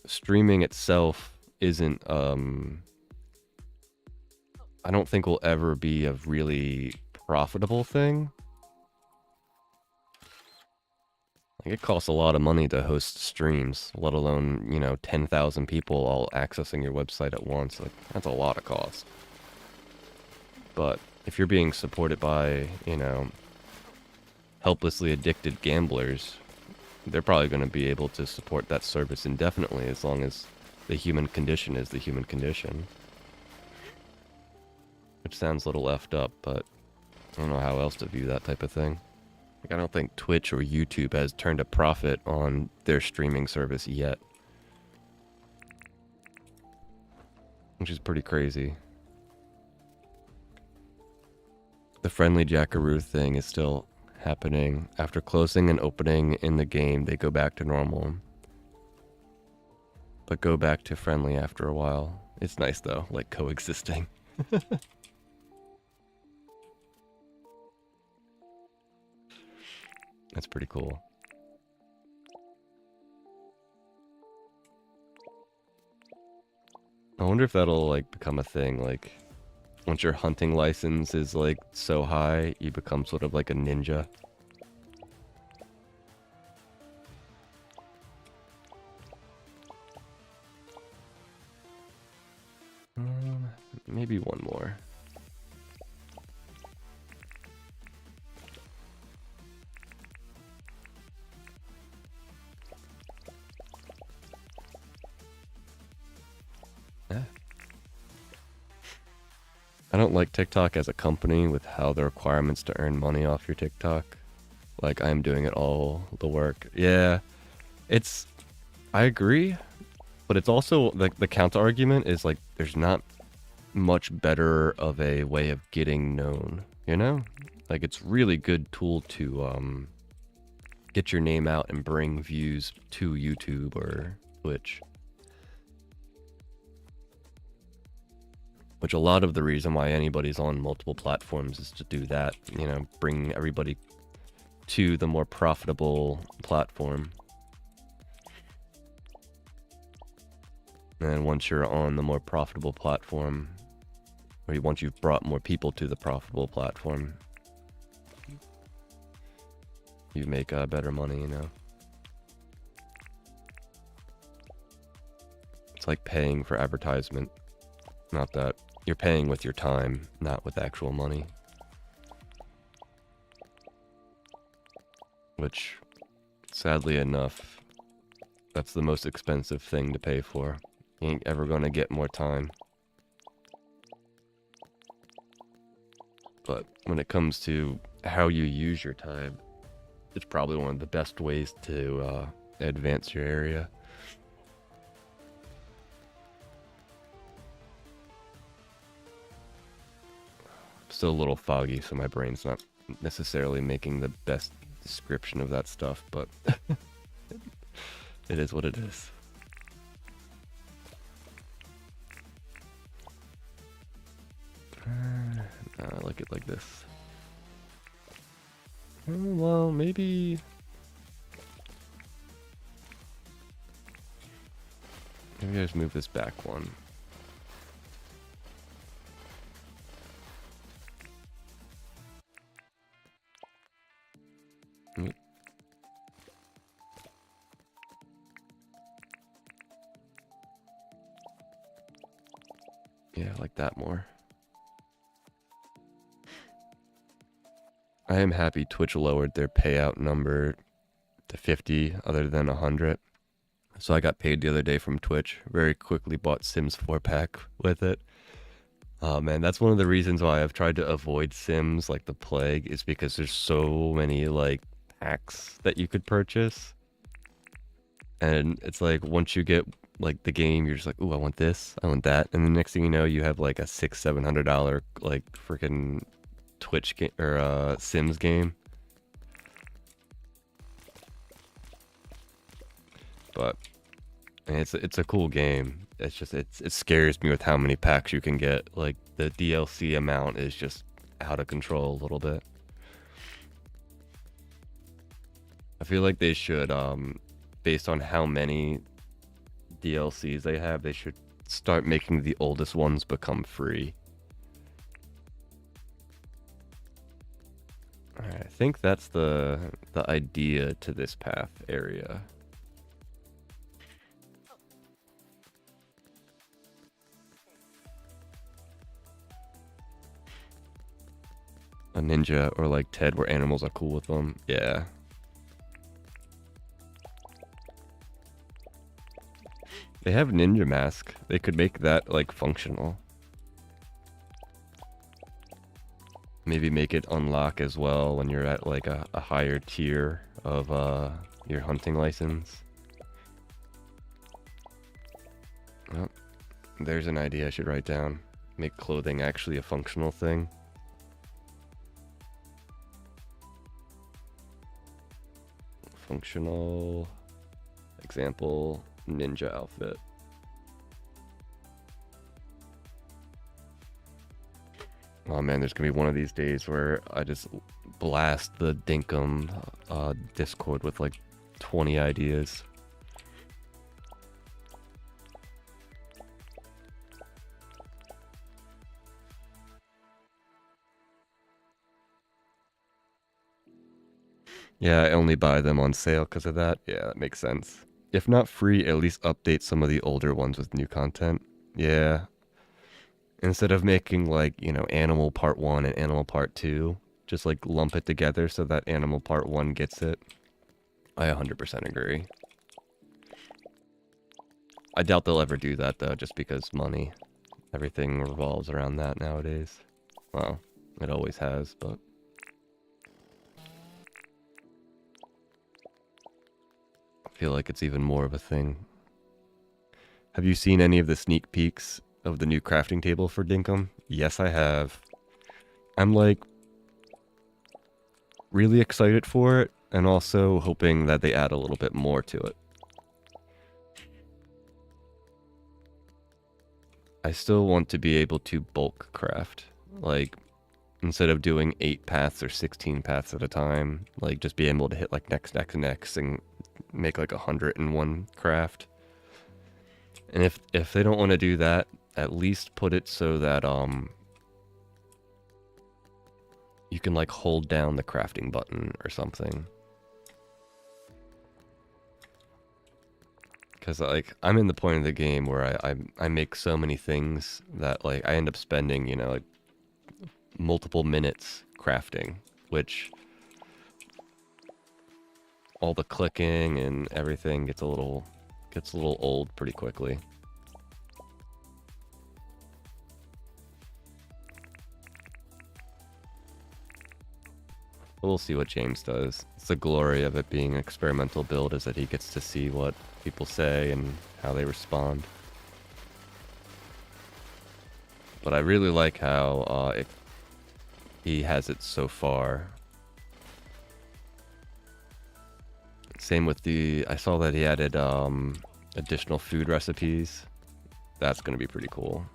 streaming itself isn't, I don't think will ever be a really profitable thing. Like, it costs a lot of money to host streams, let alone, you know, 10,000 people all accessing your website at once. Like, that's a lot of cost. But if you're being supported by, you know, helplessly addicted gamblers, they're probably going to be able to support that service indefinitely as long as the human condition is the human condition. Which sounds a little effed up, but I don't know how else to view that type of thing. Like, I don't think Twitch or YouTube has turned a profit on their streaming service yet. which is pretty crazy. The friendly jackaroo thing is still happening. After closing and opening in the game, they go back to normal. But go back to friendly after a while. It's nice though, like coexisting. That's pretty cool. I wonder if that'll like become a thing, like once your hunting license is like so high, you become sort of like a ninja. Maybe one more. I don't like TikTok as a company with how the requirements to earn money off your TikTok. Like, I'm doing it all the work. Yeah, I agree, but it's also, like, the counter argument is, like, there's not much better of a way of getting known, you know? Like, it's really good tool to, get your name out and bring views to YouTube or Twitch. Which a lot of the reason why anybody's on multiple platforms is to do that, you know, bring everybody to the more profitable platform. And once you're on the more profitable platform, or once you've brought more people to the profitable platform, you make better money, you know. It's like paying for advertisement. Not that you're paying with your time, not with actual money. Which, sadly enough, that's the most expensive thing to pay for. You ain't ever gonna get more time. But when it comes to how you use your time, it's probably one of the best ways to advance your area. Still a little foggy, so my brain's not necessarily making the best description of that stuff, but it is what it is. I like it like this. Well, maybe I just move this back one. Yeah, I like that more. I am happy Twitch lowered their payout number to 50 other than 100. So I got paid the other day from Twitch. Very quickly bought Sims 4-pack with it. Man, that's one of the reasons why I've tried to avoid Sims like the plague, is because there's so many like packs that you could purchase. And it's like once you get like the game, you're just like, ooh, I want this, I want that. And the next thing you know, you have like a $600-700 like freaking Twitch game or Sims game. But it's a cool game. It's just it scares me with how many packs you can get. Like the DLC amount is just out of control a little bit. I feel like they should based on how many DLCs they have, they should start making the oldest ones become free. Alright, I think that's the idea to this path area. A ninja or like Ted where animals are cool with them. Yeah. They have ninja mask. They could make that like functional. Maybe make it unlock as well when you're at like a higher tier of your hunting license. Oh, There's an idea I should write down. Make clothing actually a functional thing. Functional example ninja outfit. Oh man, there's gonna be one of these days where I just blast the Dinkum Discord with like 20 ideas. Yeah, I only buy them on sale because of that. Yeah, that makes sense. If not free, at least update some of the older ones with new content. Yeah. Instead of making like, you know, Animal Part 1 and Animal Part 2, just like lump it together so that Animal Part 1 gets it. I 100% agree. I doubt they'll ever do that though, just because money. Everything revolves around that nowadays. Well, it always has, but... I feel like it's even more of a thing. Have you seen any of the sneak peeks of the new crafting table for Dinkum? Yes, I have. I'm like really excited for it and also hoping that they add a little bit more to it. I still want to be able to bulk craft. Like, instead of doing 8 paths or 16 paths at a time, like just be able to hit like next and make like 101 craft. And if they don't want to do that, at least put it so that you can like hold down the crafting button or something. Because like I'm in the point of the game where I make so many things that like I end up spending, you know, like multiple minutes crafting, which all the clicking and everything gets a little old pretty quickly. We'll see what James does. It's the glory of it being an experimental build is that he gets to see what people say and how they respond. But I really like how he has it so far. Same with I saw that he added additional food recipes. That's gonna be pretty cool.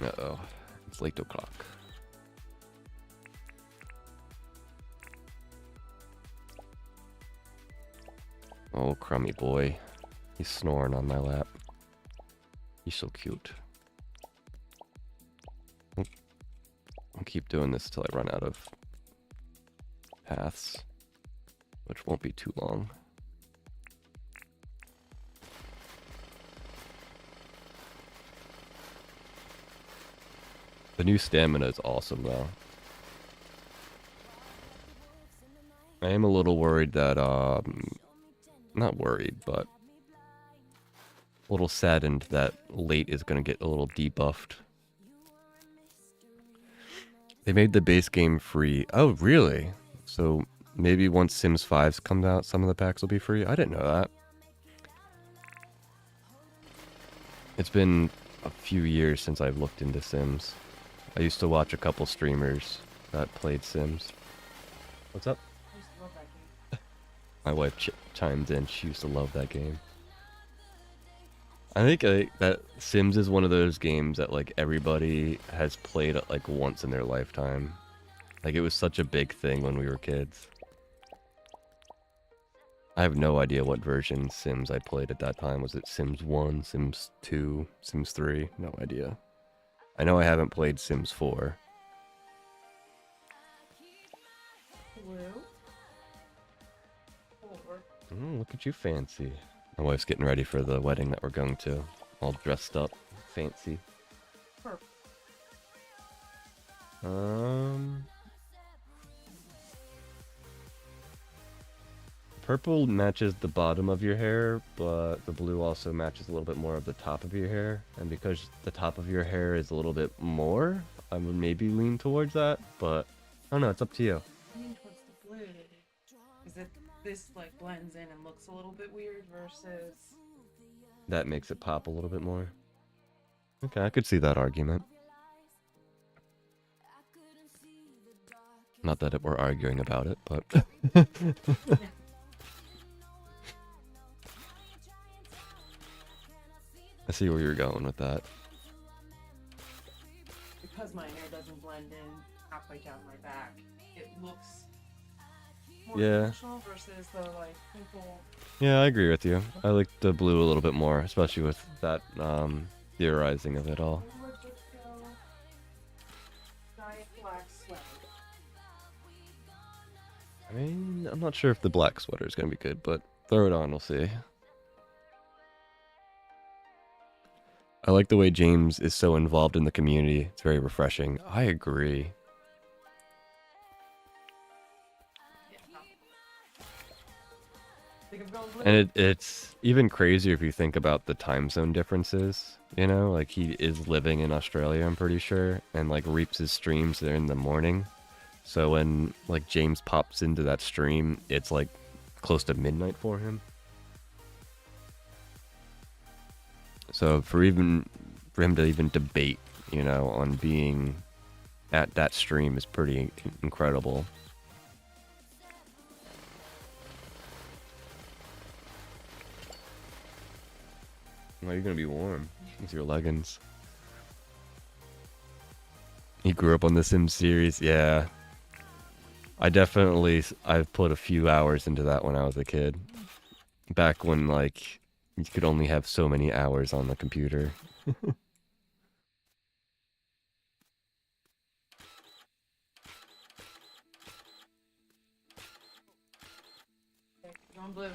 Uh-oh, it's late o'clock. Oh, crummy boy. He's snoring on my lap. He's so cute. I'll keep doing this till I run out of paths, which won't be too long. The new stamina is awesome, though. I am a little worried that, not worried, but a little saddened that late is going to get a little debuffed. They made the base game free. Oh, really? So maybe once Sims 5's comes out, some of the packs will be free? I didn't know that. It's been a few years since I've looked into Sims. I used to watch a couple streamers that played Sims. What's up?
I used to love that game.
My wife chimed in. She used to love that game. I think that Sims is one of those games that like everybody has played like once in their lifetime. Like it was such a big thing when we were kids. I have no idea what version Sims I played at that time. Was it Sims 1, Sims 2, Sims 3? No idea. I know I haven't played Sims 4. Look at you fancy. My wife's getting ready for the wedding that we're going to. All dressed up. Fancy.
Perfect.
Purple matches the bottom of your hair, but the blue also matches a little bit more of the top of your hair. And because the top of your hair is a little bit more, I would maybe lean towards that, but I don't know, it's up to you.
Leaning towards the blue. Is it this like blends in and looks a little bit weird versus
That makes it pop a little bit more. Okay, I could see that argument. Not that we're arguing about it, but... I see where you're going with that.
because my hair doesn't blend in halfway down my back, it looks more traditional versus the like simple.
Yeah, I agree with you. I like the blue a little bit more, especially with that theorizing of it all.
I would just go giant black sweater.
I mean, I'm not sure if the black sweater is going to be good, but throw it on, we'll see. I like the way James is so involved in the community. It's very refreshing. I agree. And it's even crazier if you think about the time zone differences. You know, like he is living in Australia, I'm pretty sure, and like reaps his streams there in the morning. So when like James pops into that stream, it's like close to midnight for him. So for him to even debate, you know, on being at that stream is pretty incredible. Well, you're gonna be warm with your leggings. He grew up on the Sims series, yeah. I've put a few hours into that when I was a kid. Back when, like, you could only have so many hours on the computer.
Okay, going blue.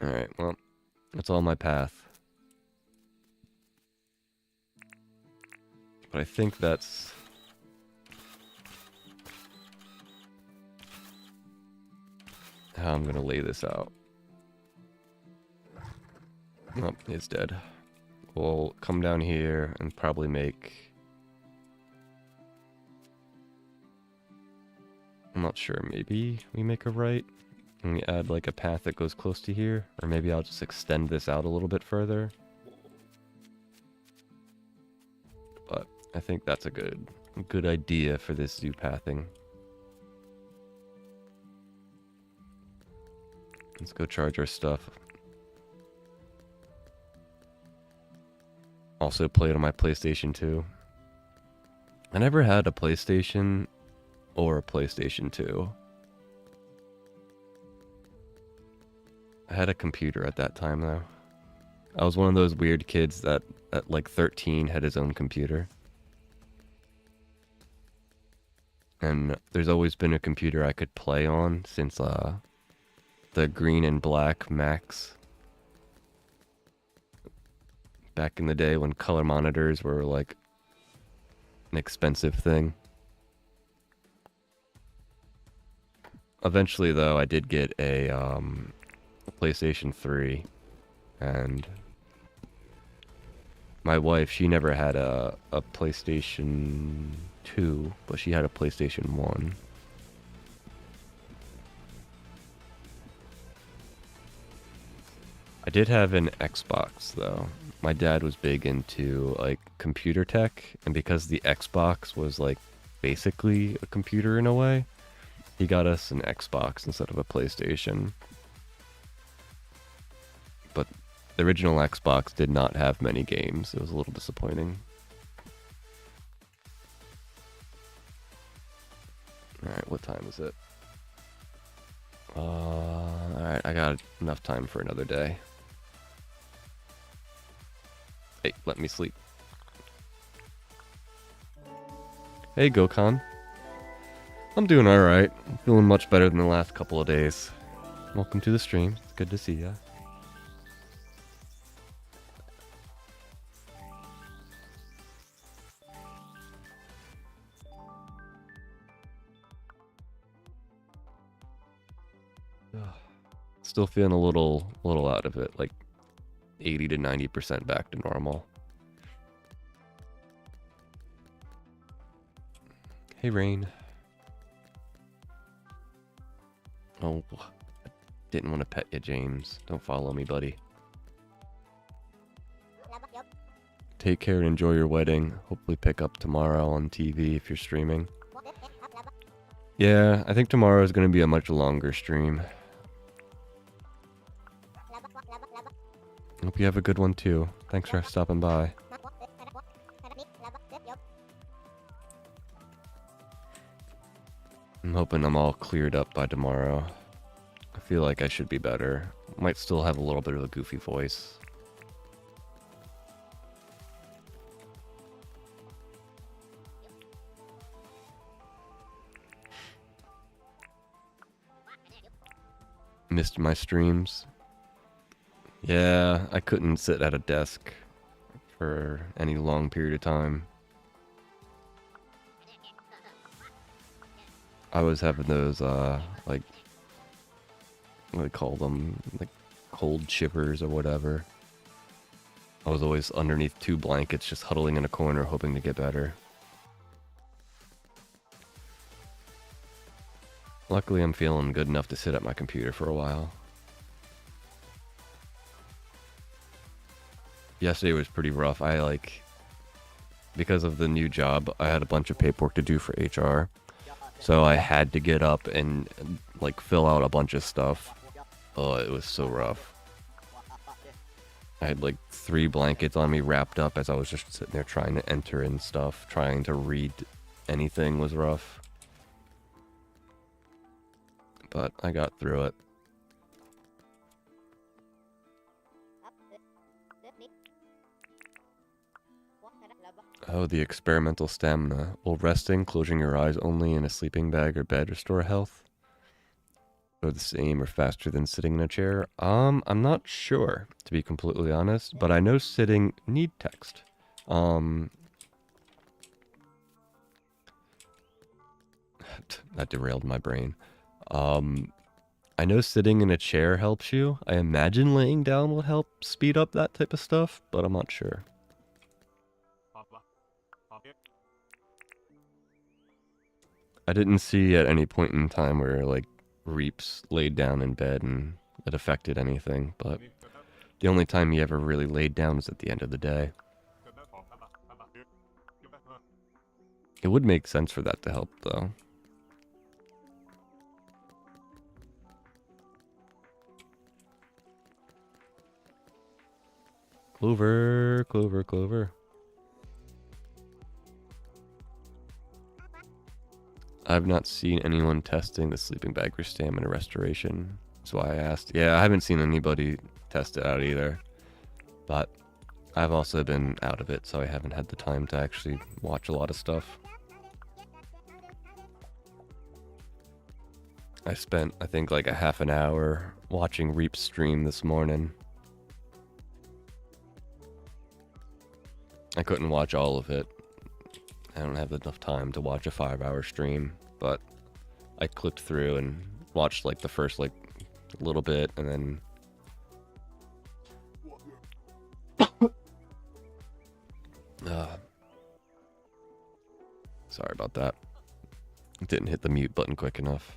Alright, well, that's all my path. But I think that's... how I'm gonna lay this out. Oh, it's dead. We'll come down here and probably make... I'm not sure, maybe we make a right? And we add like a path that goes close to here? Or maybe I'll just extend this out a little bit further. But I think that's a good idea for this zoo pathing. Let's go charge our stuff. Also played on my PlayStation 2. I never had a PlayStation or a PlayStation 2. I had a computer at that time though. I was one of those weird kids that at like 13 had his own computer. And there's always been a computer I could play on since the green and black Macs. Back in the day when color monitors were like an expensive thing. Eventually though, I did get a PlayStation 3, and my wife, she never had a PlayStation 2, but she had a PlayStation 1. I did have an Xbox though. My dad was big into like computer tech, and because the Xbox was like basically a computer in a way, he got us an Xbox instead of a PlayStation. But the original Xbox did not have many games. It was a little disappointing. Alright, what time is it? Alright, I got enough time for another day. Hey, let me sleep. Hey, Gokhan. I'm doing alright. I'm feeling much better than the last couple of days. Welcome to the stream. It's good to see ya. Still feeling a little out of it, like 80 to 90% back to normal. Hey, Rain. Oh, didn't want to pet you, James. Don't follow me, buddy. Take care and enjoy your wedding. Hopefully pick up tomorrow on TV if you're streaming. Yeah, I think tomorrow is going to be a much longer stream. Hope you have a good one too. Thanks for stopping by. I'm hoping I'm all cleared up by tomorrow. I feel like I should be better. Might still have a little bit of a goofy voice. Missed my streams. Yeah, I couldn't sit at a desk for any long period of time. I was having those, like, what do they call them? Like, cold shivers or whatever. I was always underneath 2 blankets, just huddling in a corner, hoping to get better. Luckily, I'm feeling good enough to sit at my computer for a while. Yesterday was pretty rough. Because of the new job, I had a bunch of paperwork to do for HR. So I had to get up and, like, fill out a bunch of stuff. Oh, it was so rough. I had, like, 3 blankets on me wrapped up as I was just sitting there trying to enter in stuff. Trying to read anything was rough. But I got through it. Oh, the experimental stamina. Will resting, closing your eyes only in a sleeping bag or bed restore health? Go the same or faster than sitting in a chair? I'm not sure, to be completely honest, but I know sitting need text. That derailed my brain. I know sitting in a chair helps you. I imagine laying down will help speed up that type of stuff, but I'm not sure. I didn't see at any point in time where, like, Reaps laid down in bed and it affected anything, but the only time he ever really laid down was at the end of the day. It would make sense for that to help, though. Clover, Clover, Clover. I've not seen anyone testing the sleeping bag for stamina restoration. That's why I asked. Yeah, I haven't seen anybody test it out either. But I've also been out of it, so I haven't had the time to actually watch a lot of stuff. I spent, I think, like a half an hour watching Reap's stream this morning. I couldn't watch all of it. I don't have enough time to watch a 5-hour stream, but I clicked through and watched like the first like little bit and then sorry about that. Didn't hit the mute button quick enough.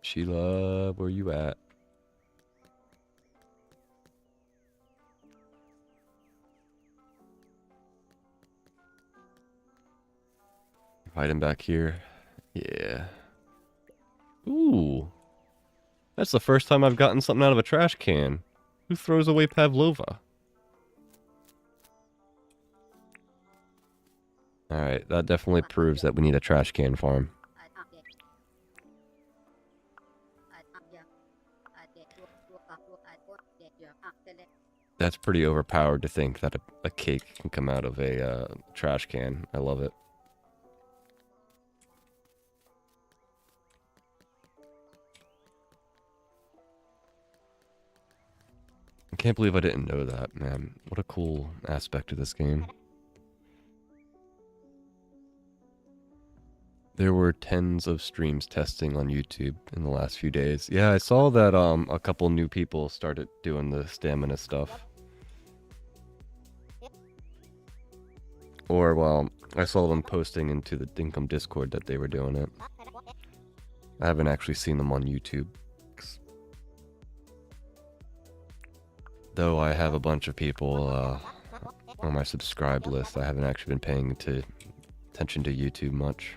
Sheila, where you at? Invite him back here. Yeah. Ooh. That's the first time I've gotten something out of a trash can. Who throws away pavlova? Alright, that definitely proves that we need a trash can farm. That's pretty overpowered to think that a cake can come out of a trash can. I love it. can't believe I didn't know that, man. What a cool aspect of this game. There were tens of streams testing on YouTube in the last few days. Yeah, I saw that a couple new people started doing the stamina stuff. Or, well, I saw them posting into the Dinkum Discord that they were doing it. I haven't actually seen them on YouTube. Though I have a bunch of people on my subscribe list, I haven't actually been paying attention to YouTube much.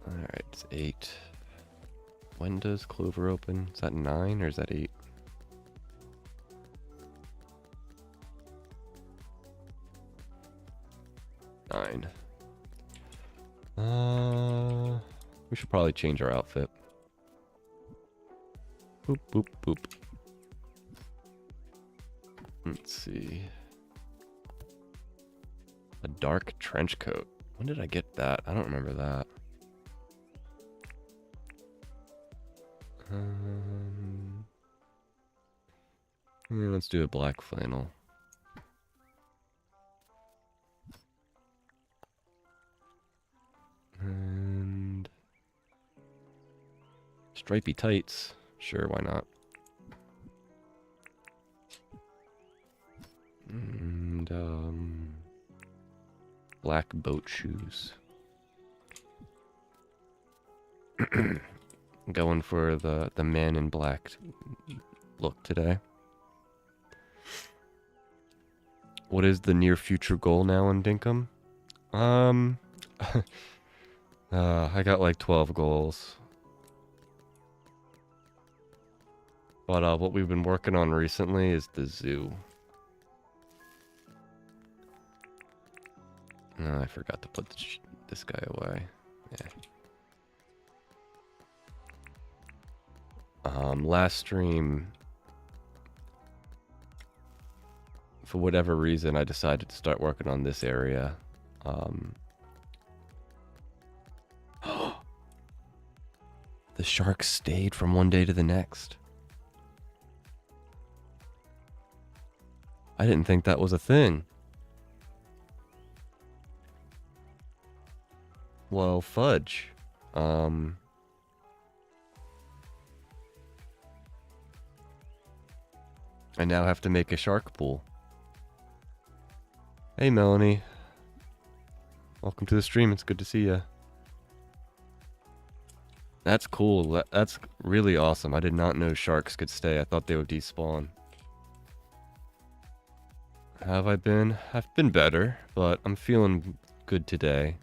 Alright, it's 8. When does Clover open? Is that 9 or is that 8? Nine. We should probably change our outfit. Boop, boop, boop. Let's see. A dark trench coat. When did I get that? I don't remember that. Yeah, let's do a black flannel. And stripy tights. Sure, why not? And black boat shoes. Going for the man in black look today. What is the near future goal now in Dinkum? I got like 12 goals. But what we've been working on recently is the zoo. I forgot to put this guy away. Yeah. Last stream, for whatever reason, I decided to start working on this area. The shark stayed from one day to the next. I didn't think that was a thing. Well, fudge. I now have to make a shark pool. Hey, Melanie. Welcome to the stream. It's good to see you. That's cool. That's really awesome. I did not know sharks could stay. I thought they would despawn. Have I been? I've been better, but I'm feeling good today.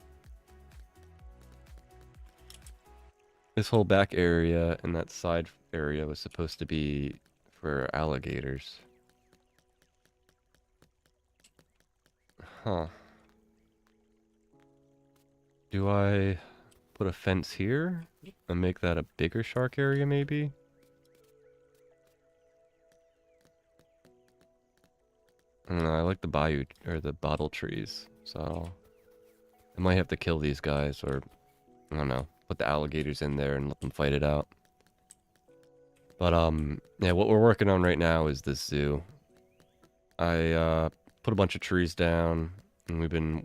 This whole back area and that side area was supposed to be for alligators. Huh. Do I put a fence here and make that a bigger shark area maybe? I don't know, I like the bayou, or the bottle trees, so I might have to kill these guys, or I don't know, put the alligators in there and let them fight it out. But yeah, what we're working on right now is this zoo. I put a bunch of trees down, and we've been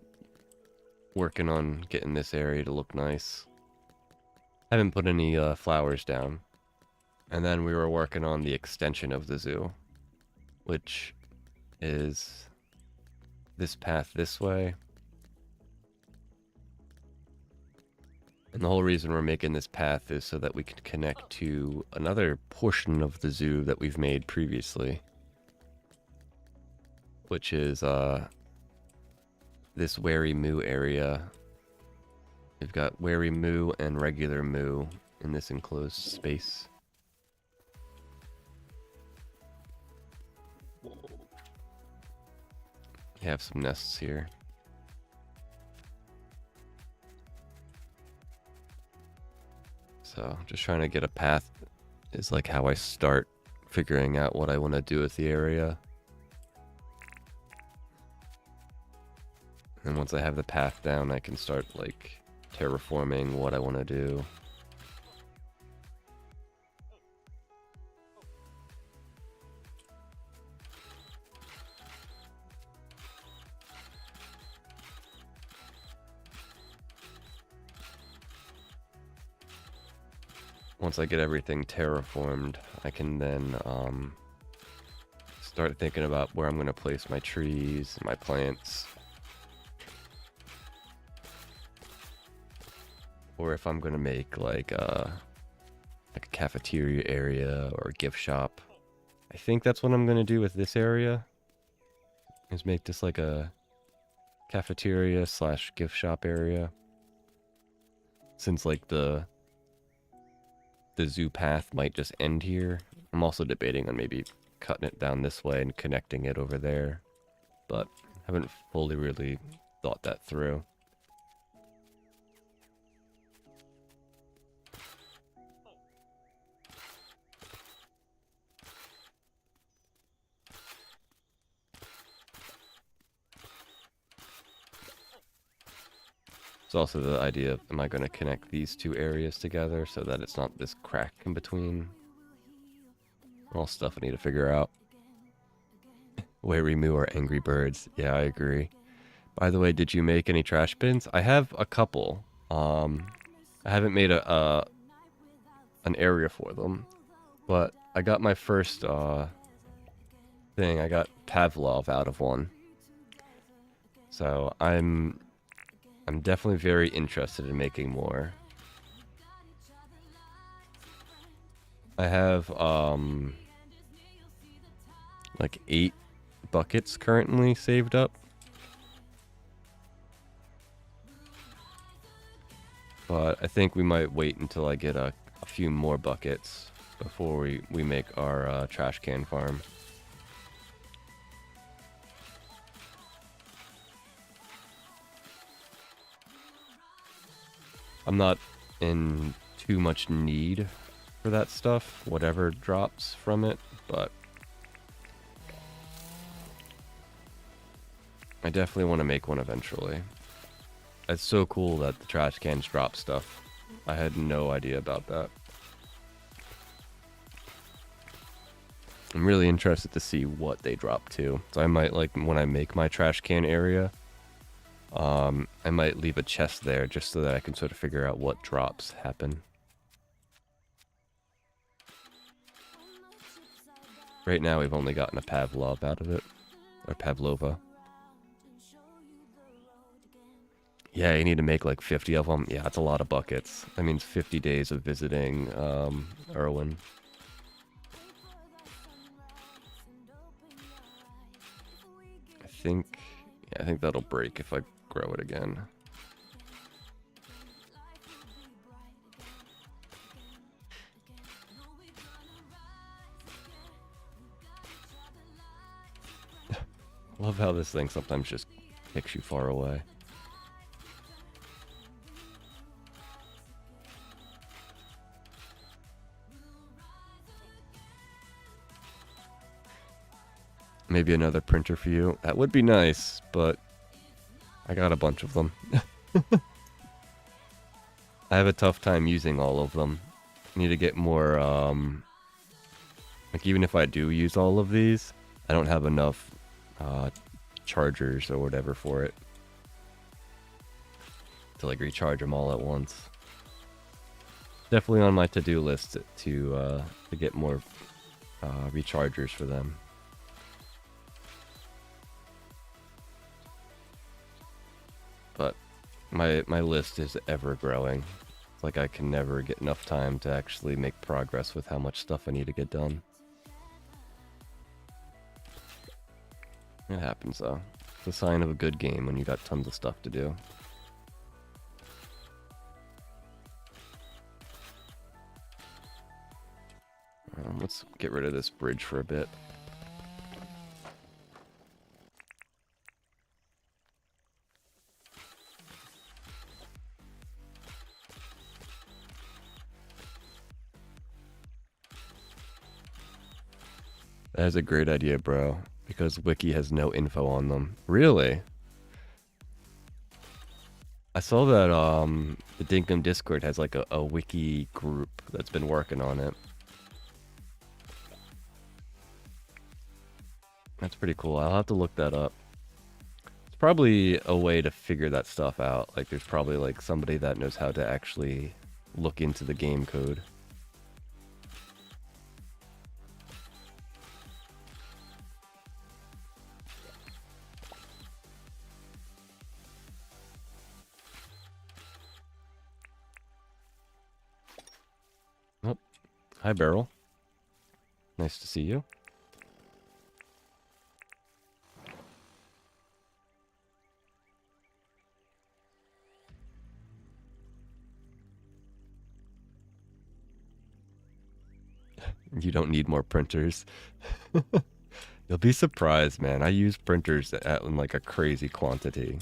working on getting this area to look nice. Haven't put any flowers down. And then we were working on the extension of the zoo, which is this path this way. And the whole reason we're making this path is so that we can connect to another portion of the zoo that we've made previously, which is this Wary Moo area. We've got Wary Moo and regular Moo in this enclosed space. We have some nests here. So just trying to get a path is like how I start figuring out what I want to do with the area. And once I have the path down, I can start like terraforming what I want to do. once I get everything terraformed, I can then start thinking about where I'm going to place my trees, my plants. Or if I'm going to make like a cafeteria area or a gift shop. I think that's what I'm going to do with this area. Is make this like a cafeteria slash gift shop area. Since like the zoo path might just end here. I'm also debating on maybe cutting it down this way and connecting it over there. But haven't fully really thought that through. It's also the idea of, am I going to connect these two areas together so that it's not this crack in between? All stuff I need to figure out. Wayrimu or Angry Birds. Yeah, I agree. By the way, did you make any trash bins? I have a couple. I haven't made an area for them, but I got my first thing. I got Pavlov out of one. So I'm definitely very interested in making more. I have like 8 buckets currently saved up. But I think we might wait until I get a few more buckets before we make our trash can farm. I'm not in too much need for that stuff, whatever drops from it, but I definitely want to make one eventually. It's so cool that the trash cans drop stuff. I had no idea about that. I'm really interested to see what they drop to. So I might, like, when I make my trash can area, I might leave a chest there just so that I can sort of figure out what drops happen. Right now we've only gotten a Pavlov out of it. Or Pavlova. Yeah, you need to make like 50 of them. Yeah, that's a lot of buckets. That means 50 days of visiting Irwin. I think that'll break if I grow it again. Love how this thing sometimes just kicks you far away. Maybe another printer for you. That would be nice, but I got a bunch of them. I have a tough time using all of them. I need to get more, like even if I do use all of these, I don't have enough chargers or whatever for it to like recharge them all at once. Definitely on my to-do list to get more rechargers for them. But my list is ever growing. It's like I can never get enough time to actually make progress with how much stuff I need to get done. It happens though. It's a sign of a good game when you got tons of stuff to do. Let's get rid of this bridge for a bit. That is a great idea, bro, because Wiki has no info on them. Really? I saw that the Dinkum Discord has like a Wiki group that's been working on it. That's pretty cool. I'll have to look that up. It's probably a way to figure that stuff out. Like there's probably like somebody that knows how to actually look into the game code. Hi, Beryl. Nice to see you. You don't need more printers. You'll be surprised, man. I use printers in like a crazy quantity.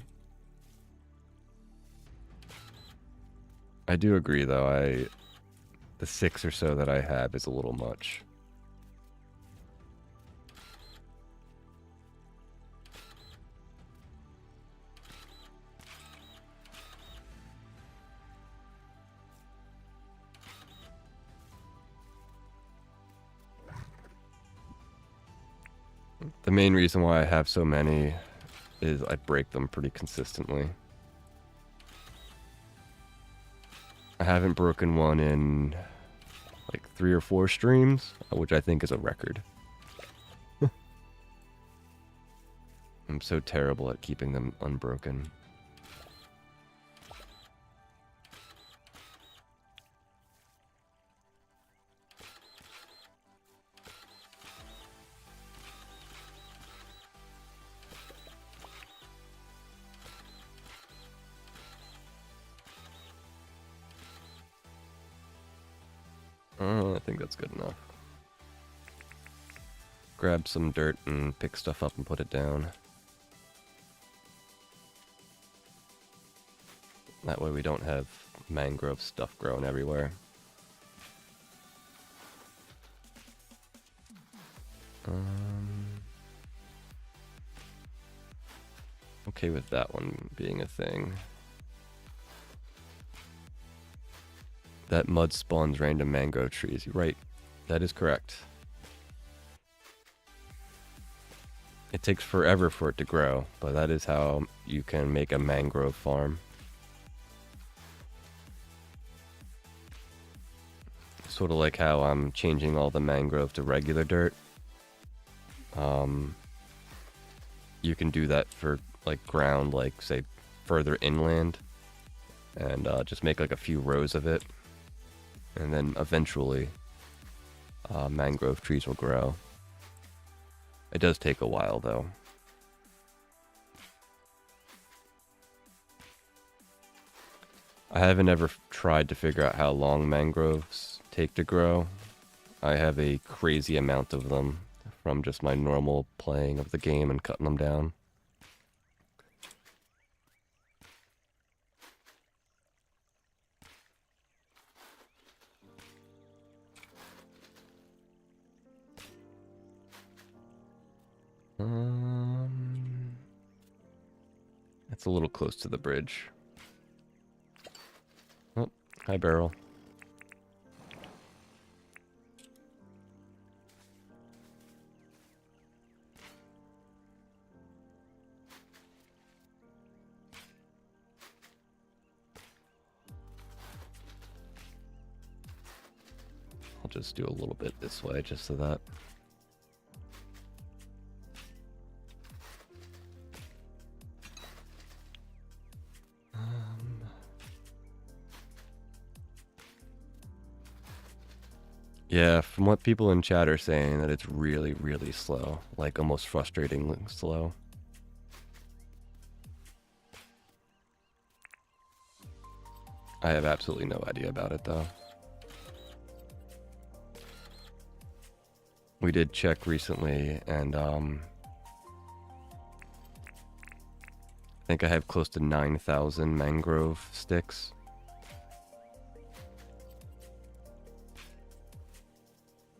I do agree, though. The 6 or so that I have is a little much. The main reason why I have so many is I break them pretty consistently. I haven't broken one in like 3 or 4 streams, which I think is a record. I'm so terrible at keeping them unbroken. I think that's good enough. Grab some dirt and pick stuff up and put it down. That way we don't have mangrove stuff growing everywhere. Okay with that one being a thing. That mud spawns random mangrove trees. You're right. That is correct. It takes forever for it to grow, but that is how you can make a mangrove farm. Sort of like how I'm changing all the mangrove to regular dirt. You can do that for like ground, like say further inland, and just make like a few rows of it, and then eventually mangrove trees will grow. It does take a while though. I haven't ever tried to figure out how long mangroves take to grow. I have a crazy amount of them from just my normal playing of the game and cutting them down. It's a little close to the bridge. Oh, hi, Beryl. I'll just do a little bit this way just so that. Yeah, from what people in chat are saying, that it's really, really slow. Like, almost frustratingly slow. I have absolutely no idea about it, though. We did check recently, and, I think I have close to 9,000 mangrove sticks.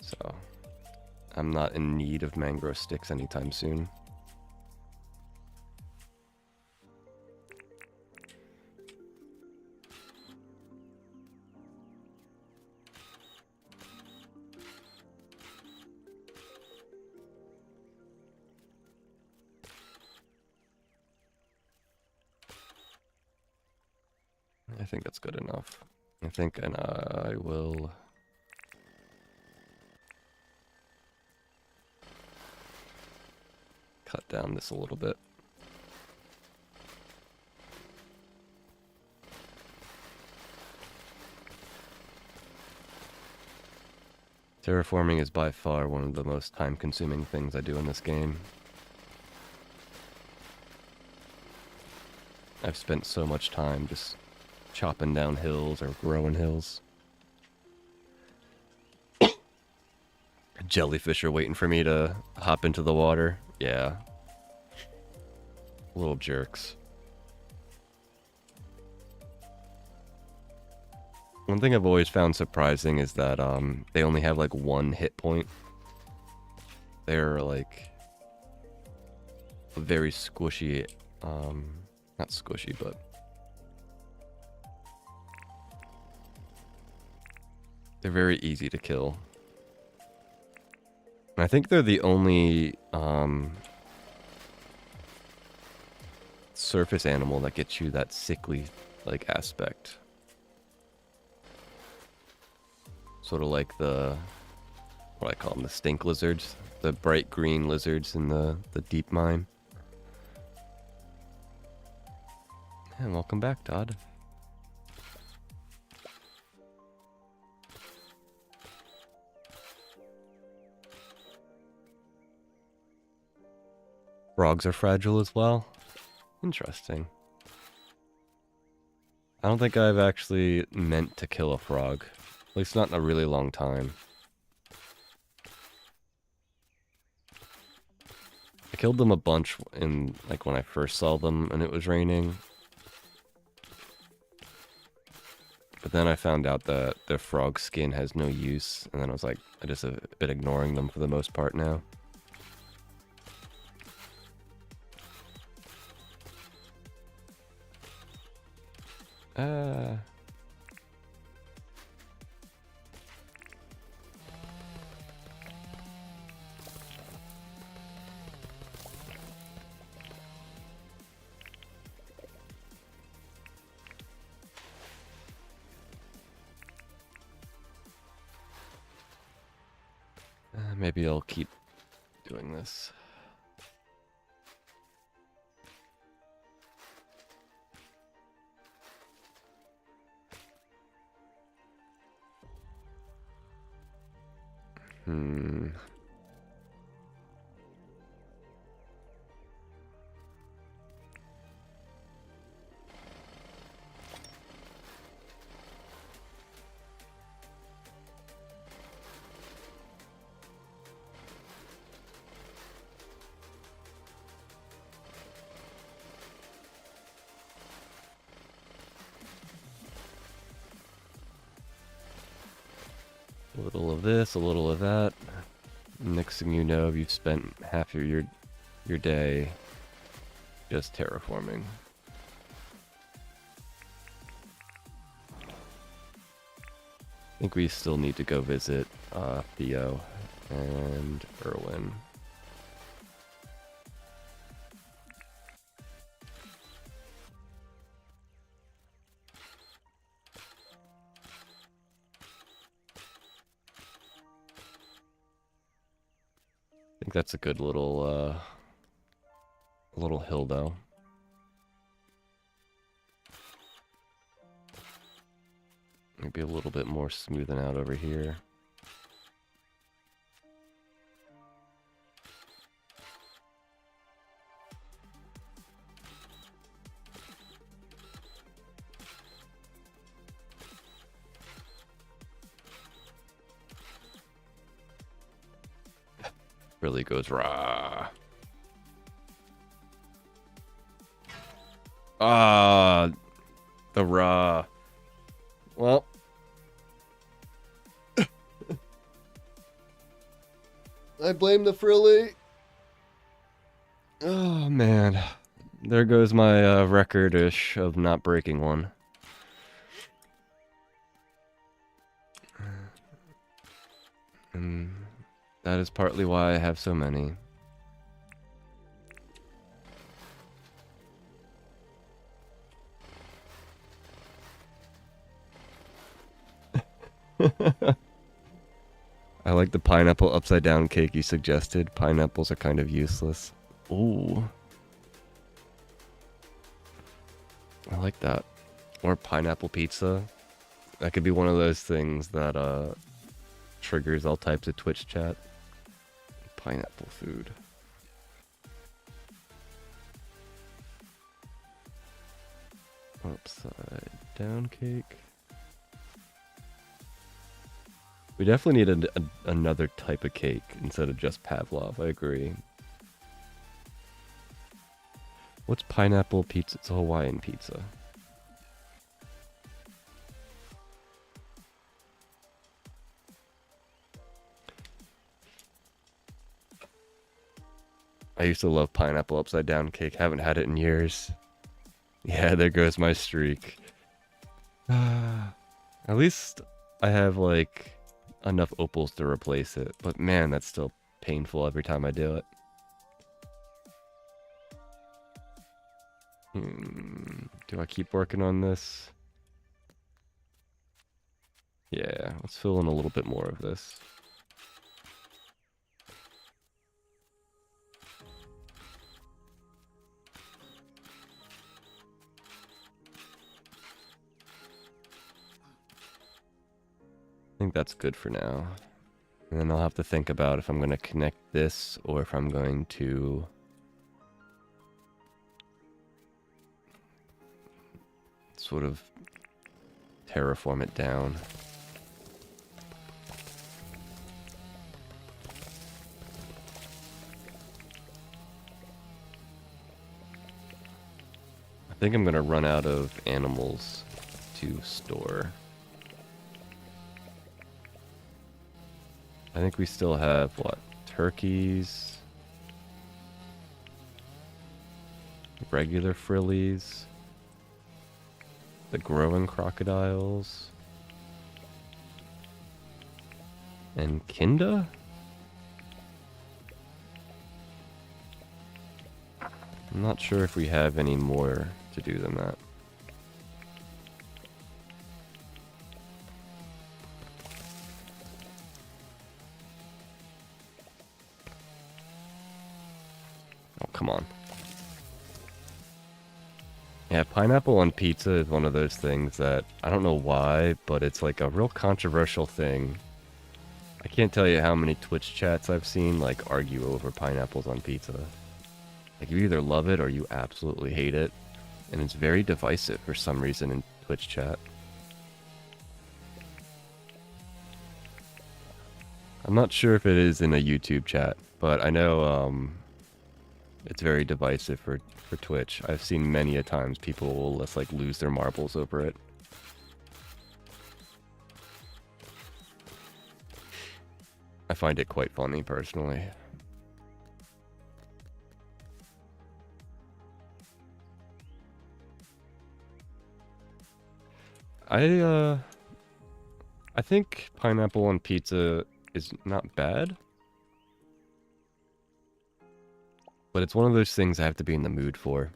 So, I'm not in need of mangrove sticks anytime soon. I think that's good enough. I think, and I will... cut down this a little bit. Terraforming is by far one of the most time-consuming things I do in this game. I've spent so much time just chopping down hills or growing hills. Jellyfish are waiting for me to hop into the water. Yeah. Little jerks. One thing I've always found surprising is that they only have like one hit point. They're like very squishy, not squishy, but they're very easy to kill. And I think they're the only surface animal that gets you that sickly like aspect. Sort of like the, what do I call them, the stink lizards, the bright green lizards in the deep mine. And welcome back, Todd. Frogs are fragile as well. Interesting. I don't think I've actually meant to kill a frog. At least not in a really long time. I killed them a bunch in, like, when I first saw them and it was raining. But then I found out that their frog skin has no use, and then I was like, I just have been ignoring them for the most part now. Maybe I'll keep doing this. A little of this, a little of that. Next thing you know, you've spent half of your day just terraforming. I think we still need to go visit Theo and Erwin. I think that's a good little hill though. Maybe a little bit more smoothing out over here. Really goes rah. Ah, the raw. Well, I blame the frilly. Oh man, there goes my record-ish of not breaking one. And that is partly why I have so many. I like the pineapple upside down cake you suggested. Pineapples are kind of useless. Ooh. I like that. Or pineapple pizza. That could be one of those things that Triggers all types of Twitch chat. Pineapple food. Upside down cake. We definitely need another type of cake instead of just Pavlov, I agree. What's pineapple pizza? It's a Hawaiian pizza. I used to love pineapple upside down cake. Haven't had it in years. Yeah, there goes my streak. At least I have like enough opals to replace it. But man, that's still painful every time I do it. Do I keep working on this? Yeah, let's fill in a little bit more of this. I think that's good for now. And then I'll have to think about if I'm going to connect this or if I'm going to sort of terraform it down. I think I'm going to run out of animals to store. I think we still have, what, turkeys, regular frillies, the growing crocodiles, and Kinda? I'm not sure if we have any more to do than that. Oh, come on. Yeah, pineapple on pizza is one of those things that, I don't know why, but it's like a real controversial thing. I can't tell you how many Twitch chats I've seen, like, argue over pineapples on pizza. Like, you either love it or you absolutely hate it. And it's very divisive for some reason in Twitch chat. I'm not sure if it is in a YouTube chat, but I know, it's very divisive for Twitch. I've seen many a times people will just like lose their marbles over it. I find it quite funny personally. I think pineapple on pizza is not bad. But it's one of those things I have to be in the mood for.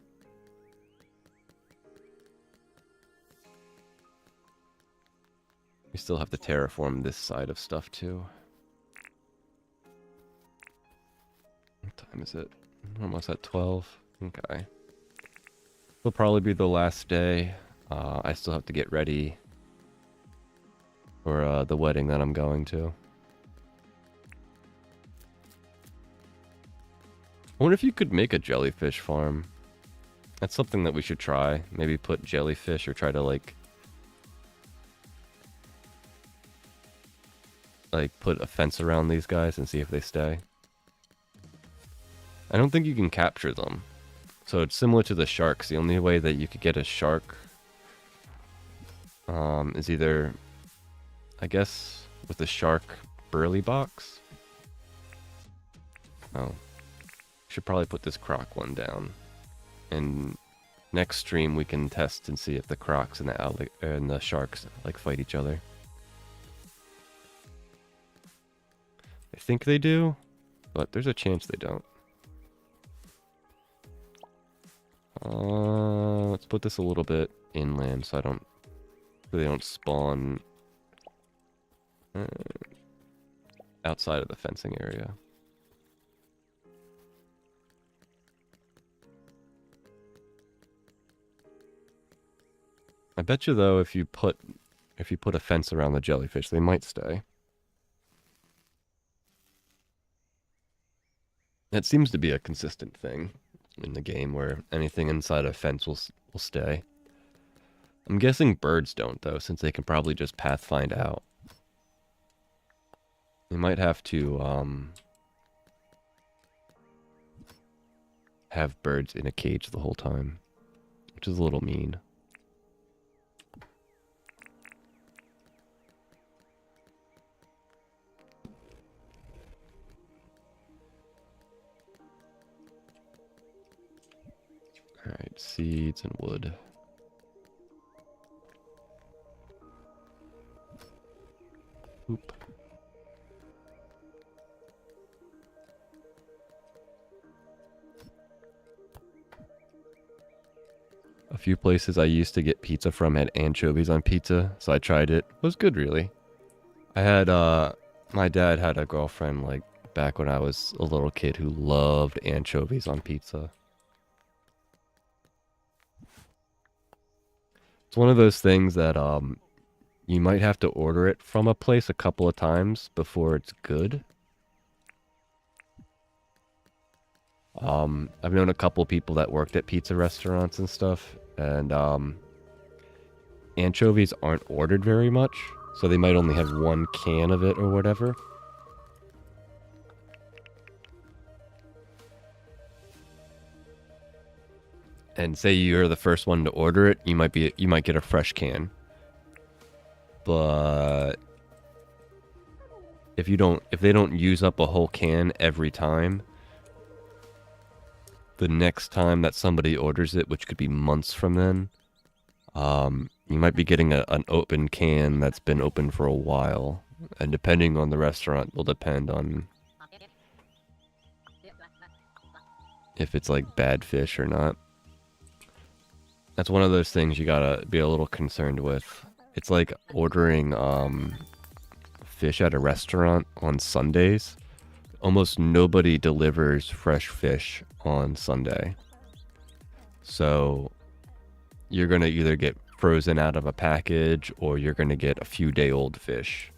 We still have to terraform this side of stuff too. What time is it? Almost at 12. Okay. It'll probably be the last day. I still have to get ready for the wedding that I'm going to. I wonder if you could make a jellyfish farm. That's something that we should try. Maybe put jellyfish or try to like put a fence around these guys and see if they stay. I don't think you can capture them. So it's similar to the sharks. The only way that you could get a shark is either, I guess, with the shark burley box. Oh. Should probably put this croc one down. And next stream we can test and see if the crocs and the sharks like fight each other. I think they do, but there's a chance they don't. Let's put this a little bit inland so they don't spawn outside of the fencing area. I bet you though, if you put a fence around the jellyfish, they might stay. It seems to be a consistent thing in the game where anything inside a fence will stay. I'm guessing birds don't, though, since they can probably just pathfind out. We might have to, have birds in a cage the whole time, which is a little mean. Alright, seeds and wood. Oop. A few places I used to get pizza from had anchovies on pizza, so I tried it. It was good, really. I had, my dad had a girlfriend, like, back when I was a little kid who loved anchovies on pizza. It's one of those things that, you might have to order it from a place a couple of times before it's good. I've known a couple people that worked at pizza restaurants and stuff, and anchovies aren't ordered very much, so they might only have one can of it or whatever. And say you're the first one to order it, you might get a fresh can. But if they don't use up a whole can every time, the next time that somebody orders it, which could be months from then, you might be getting an open can that's been open for a while. And depending on the restaurant, will depend on if it's like bad fish or not. That's one of those things you gotta be a little concerned with. It's like ordering fish at a restaurant on Sundays. Almost nobody delivers fresh fish on Sunday. So you're going to either get frozen out of a package or you're going to get a few day old fish.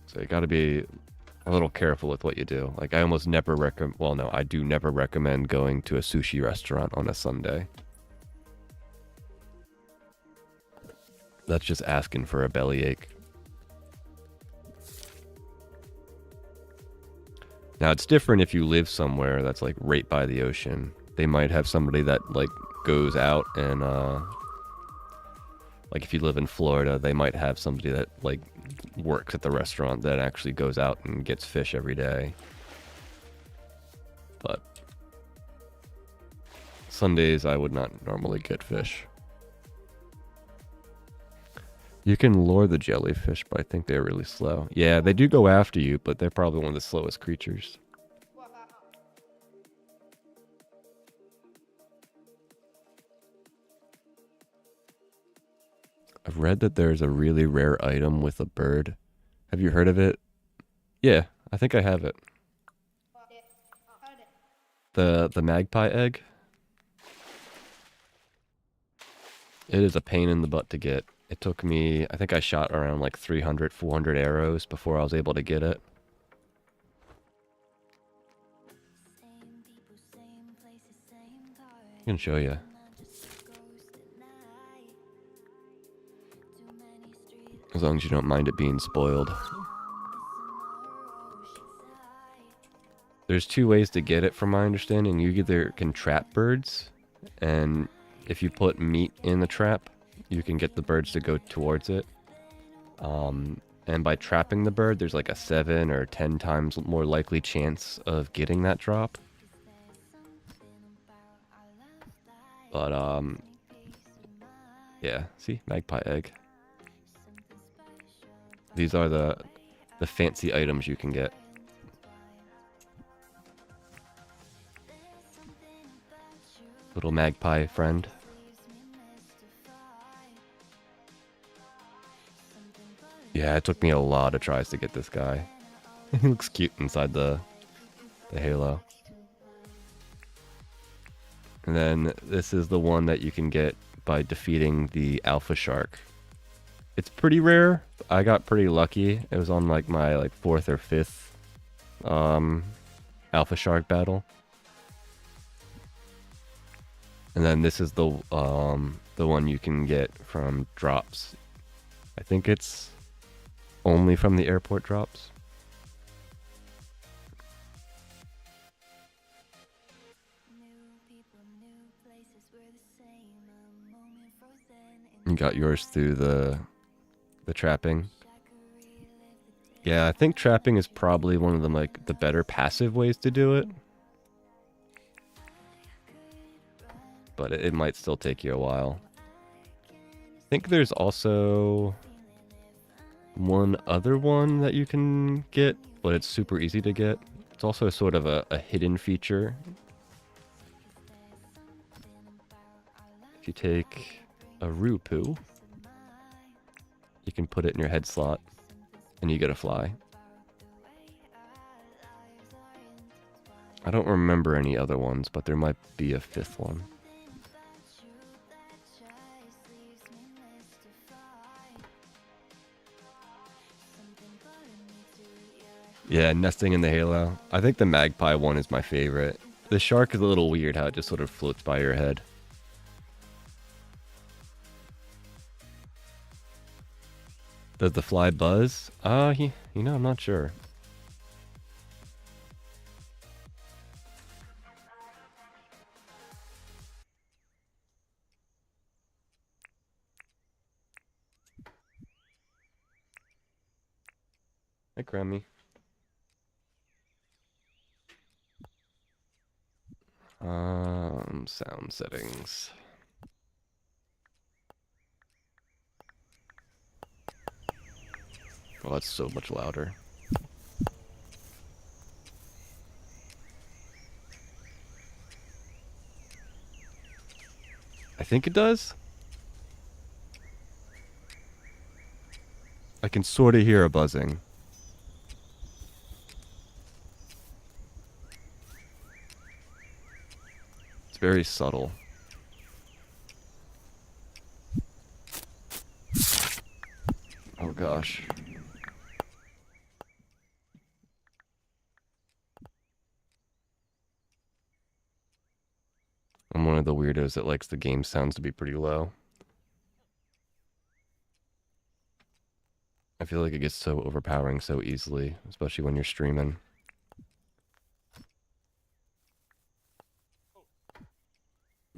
So you got to be a little careful with what you do. Like I almost never recommend, well no, I do never recommend going to a sushi restaurant on a Sunday. That's just asking for a bellyache. Now it's different if you live somewhere that's like right by the ocean. They might have somebody that like goes out and like if you live in Florida, they might have somebody that like works at the restaurant that actually goes out and gets fish every day. But Sundays I would not normally get fish. You can lure the jellyfish, but I think they're really slow. Yeah, they do go after you, but they're probably one of the slowest creatures. I've read that there's a really rare item with a bird. Have you heard of it? Yeah, I think I have it. The magpie egg? It is a pain in the butt to get. It took me, I think I shot around like 300, 400 arrows before I was able to get it. I can show you. As long as you don't mind it being spoiled. There's two ways to get it from my understanding. You either can trap birds, and if you put meat in the trap, you can get the birds to go towards it. And by trapping the bird, there's like a 7 or 10 times more likely chance of getting that drop. But, yeah, see? Magpie egg. These are the fancy items you can get. Little magpie friend. Yeah, it took me a lot of tries to get this guy. He looks cute inside the halo. And then this is the one that you can get by defeating the alpha shark. It's pretty rare. I got pretty lucky. It was on like my 4th or 5th Alpha Shark battle. And then this is the one you can get from drops. I think it's only from the airport drops. You got yours through the trapping. Yeah, I think trapping is probably one of the better passive ways to do it. But it might still take you a while. I think there's also one other one that you can get, but it's super easy to get. It's also sort of a hidden feature. If you take a Rupu, you can put it in your head slot, and you get a fly. I don't remember any other ones, but there might be a fifth one. Yeah, nesting in the halo. I think the magpie one is my favorite. The shark is a little weird how it just sort of floats by your head. Does the fly buzz? You know, I'm not sure. Hi, Grammy. Sound settings. Oh, that's so much louder. I think it does. I can sort of hear a buzzing. It's very subtle. Oh gosh. I'm one of the weirdos that likes the game sounds to be pretty low. I feel like it gets so overpowering so easily, especially when you're streaming.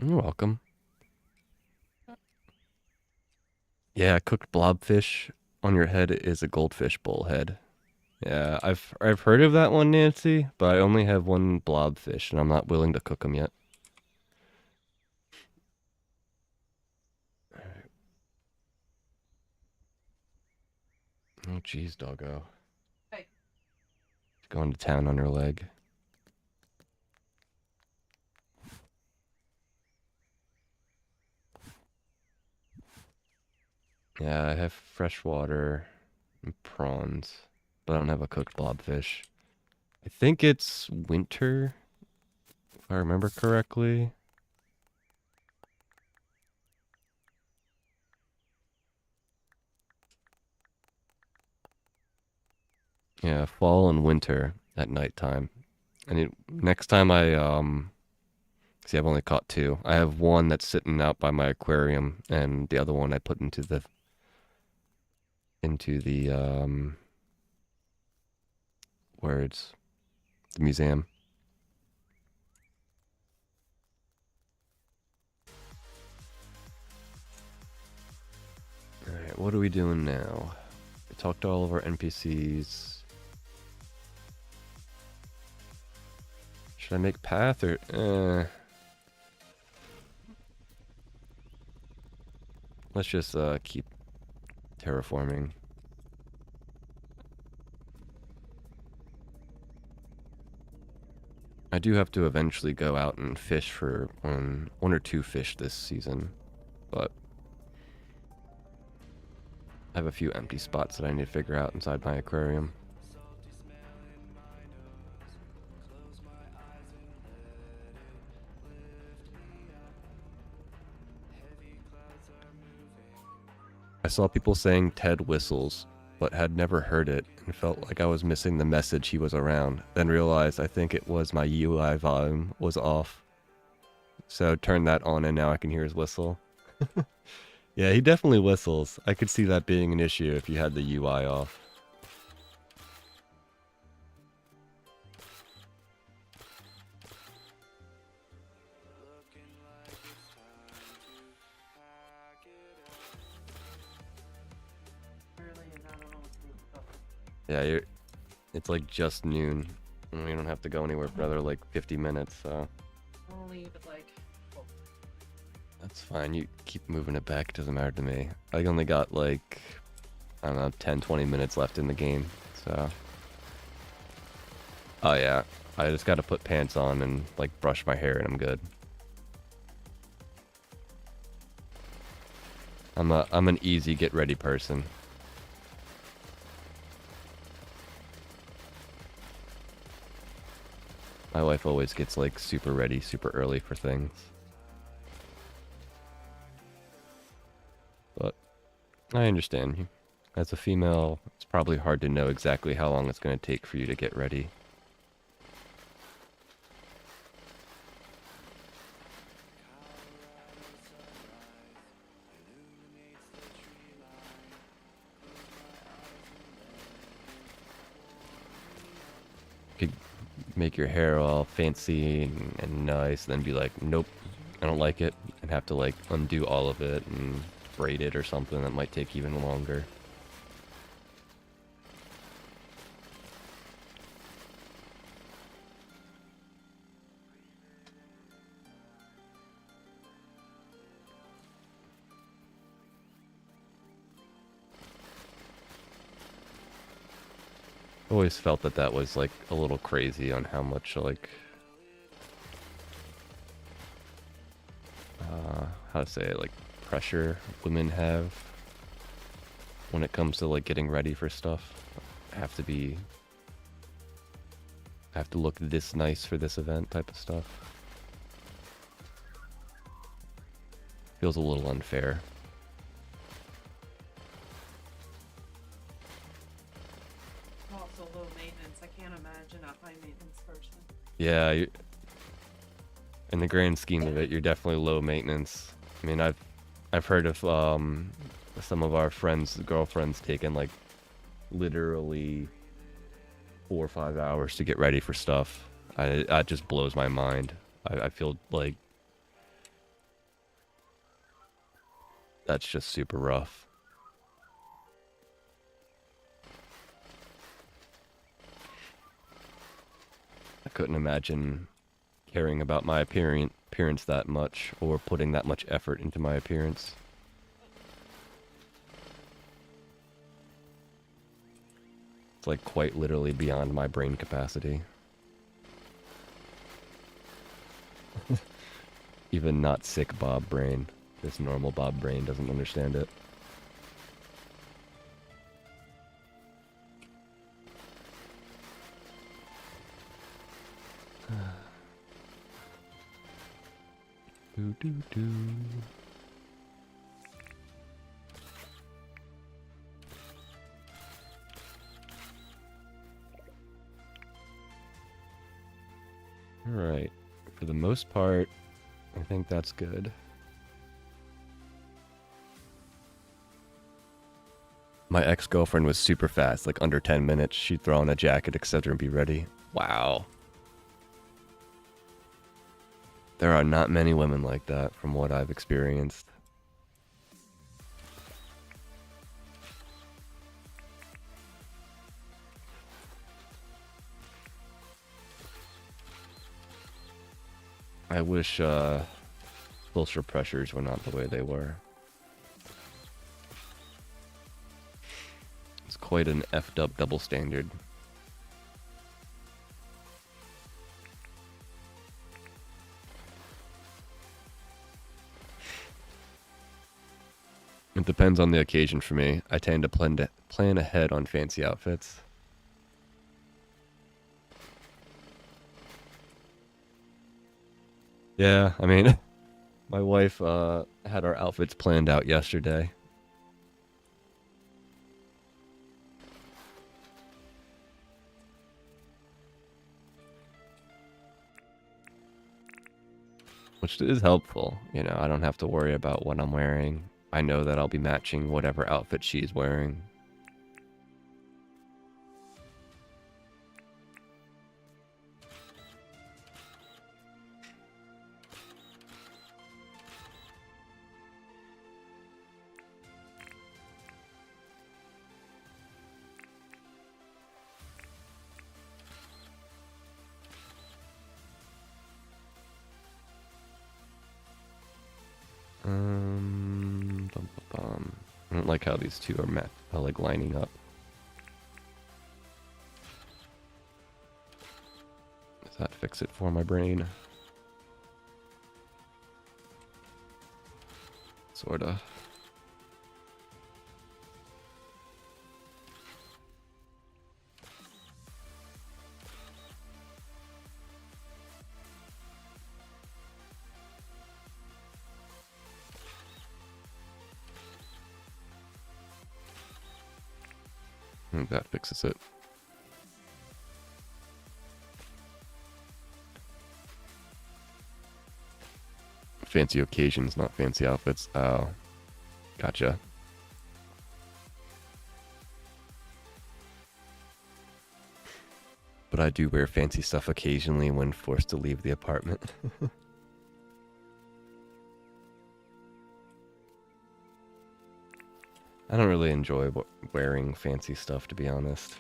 You're welcome. Yeah, cooked blobfish on your head is a goldfish bowl head. Yeah, I've heard of that one, Nancy, but I only have one blobfish, and I'm not willing to cook them yet. Oh, jeez, doggo.
Hey.
Going to town on her leg. Yeah, I have fresh water and prawns, but I don't have a cooked blobfish. I think it's winter, if I remember correctly. Yeah, fall and winter at nighttime. And next time see, I've only caught two. I have one that's sitting out by my aquarium, and the other one I put into the words, the museum. All right, what are we doing now? We talked to all of our NPCs. Should I make path or let's just keep terraforming. I do have to eventually go out and fish for one or two fish this season, but I have a few empty spots that I need to figure out inside my aquarium. I saw people saying Ted whistles, but had never heard it It felt like I was missing the message he was around. Then realized I think it was my UI volume was off. So turned that on and now I can hear his whistle. Yeah, he definitely whistles. I could see that being an issue if you had the UI off.
Really, and I don't know what's going on.
Yeah, it's like just noon. And we don't have to go anywhere for another like 50 minutes, so.
We'll leave at like 12.
That's fine. You keep moving it back. It doesn't matter to me. I only got like, I don't know, 10, 20 minutes left in the game, so. Oh yeah, I just gotta put pants on and like brush my hair and I'm good. I'm an easy get ready person. My wife always gets like super ready, super early for things. But I understand you. As a female, it's probably hard to know exactly how long it's going to take for you to get ready. Could make your hair all fancy and nice, then be like, nope, I don't like it, and have to like undo all of it and braid it or something that might take even longer. Always felt that that was like a little crazy on how much like how to say it, like pressure women have when it comes to like getting ready for stuff. Have to look this nice for this event type of stuff. Feels a little unfair.
Also low maintenance. I can't imagine a high maintenance person.
Yeah, in the grand scheme of it, you're definitely low maintenance. I mean, I've heard of some of our friends' girlfriends taking like literally 4 or 5 hours to get ready for stuff. That just blows my mind. I feel like that's just super rough. I couldn't imagine caring about my appearance that much or putting that much effort into my appearance. It's like quite literally beyond my brain capacity. Even not sick Bob brain. This normal Bob brain doesn't understand it. Do do do. All right. For the most part, I think that's good. My ex-girlfriend was super fast, like under 10 minutes. She'd throw on a jacket, etc., and be ready. Wow. There are not many women like that from what I've experienced. I wish social pressures were not the way they were. It's quite an effed up double standard. It depends on the occasion for me. I tend to plan ahead on fancy outfits. Yeah, I mean, my wife had our outfits planned out yesterday. which is helpful. You know, I don't have to worry about what I'm wearing. I know that I'll be matching whatever outfit she's wearing. Bum, bum, bum. I don't like how these two are like lining up. Does that fix it for my brain? Sorta. I think that fixes it. Fancy occasions, not fancy outfits. Oh, gotcha. But I do wear fancy stuff occasionally when forced to leave the apartment. I don't really enjoy wearing fancy stuff, to be honest.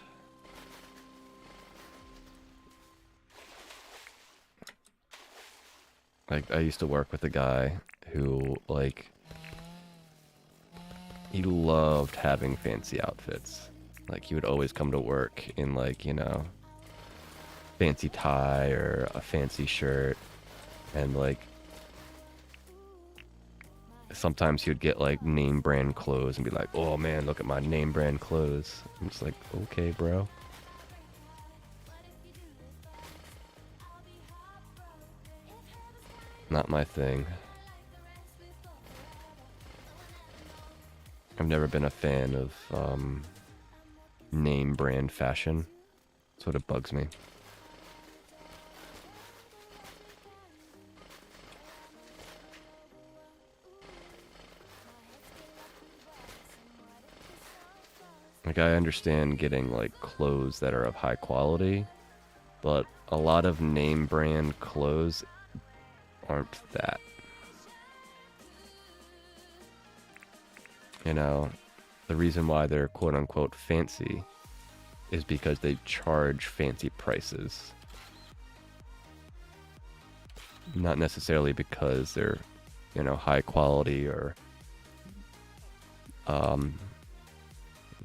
Like, I used to work with a guy who, like, he loved having fancy outfits. Like, he would always come to work in, like, you know, fancy tie or a fancy shirt. And, like, sometimes he would get, like, name brand clothes and be like, oh, man, look at my name brand clothes. I'm just like, okay, bro. Not my thing. I've never been a fan of name brand fashion. Sort of bugs me. Like, I understand getting, like, clothes that are of high quality, but a lot of name brand clothes aren't that. You know, the reason why they're quote-unquote fancy is because they charge fancy prices. Not necessarily because they're, you know, high quality or,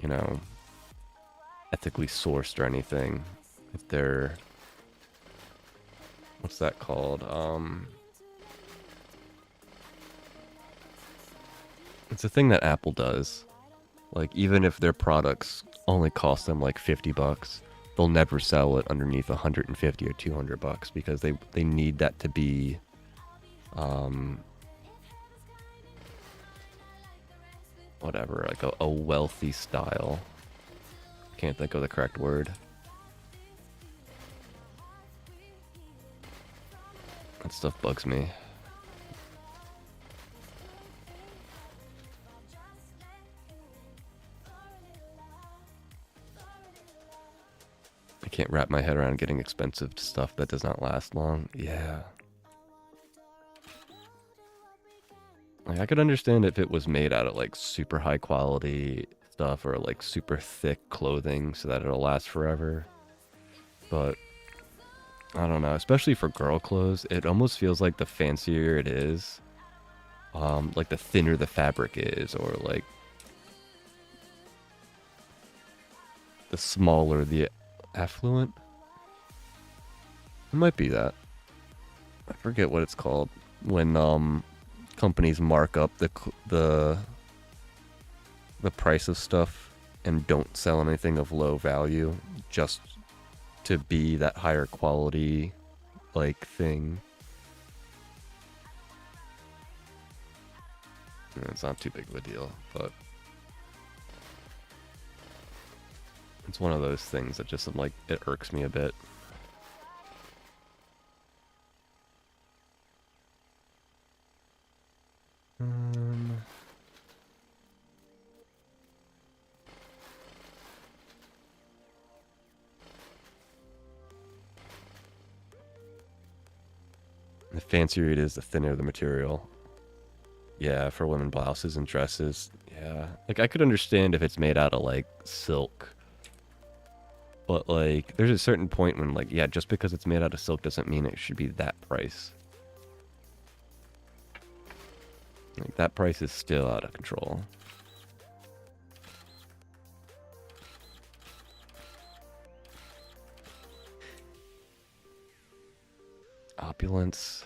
you know, ethically sourced or anything. If they're, what's that called? It's a thing that Apple does. Like, even if their products only cost them like $50, they'll never sell it underneath 150 or $200 because they need that to be whatever, like a wealthy style. Can't think of the correct word. That stuff bugs me. I can't wrap my head around getting expensive stuff that does not last long. Yeah. Like, I could understand if it was made out of like super high quality stuff or like super thick clothing so that it'll last forever. But I don't know, especially for girl clothes, it almost feels like the fancier it is, like the thinner the fabric is, or like the smaller the affluent. It might be that. I forget what it's called when companies mark up the price of stuff and don't sell anything of low value just to be that higher quality like thing. It's not too big of a deal, but it's one of those things that just like it irks me a bit. The fancier it is, the thinner the material. Yeah, for women blouses and dresses. Yeah. Like, I could understand if it's made out of, like, silk. But, like, there's a certain point when, like, yeah, just because it's made out of silk doesn't mean it should be that price. Like, that price is still out of control. Opulence.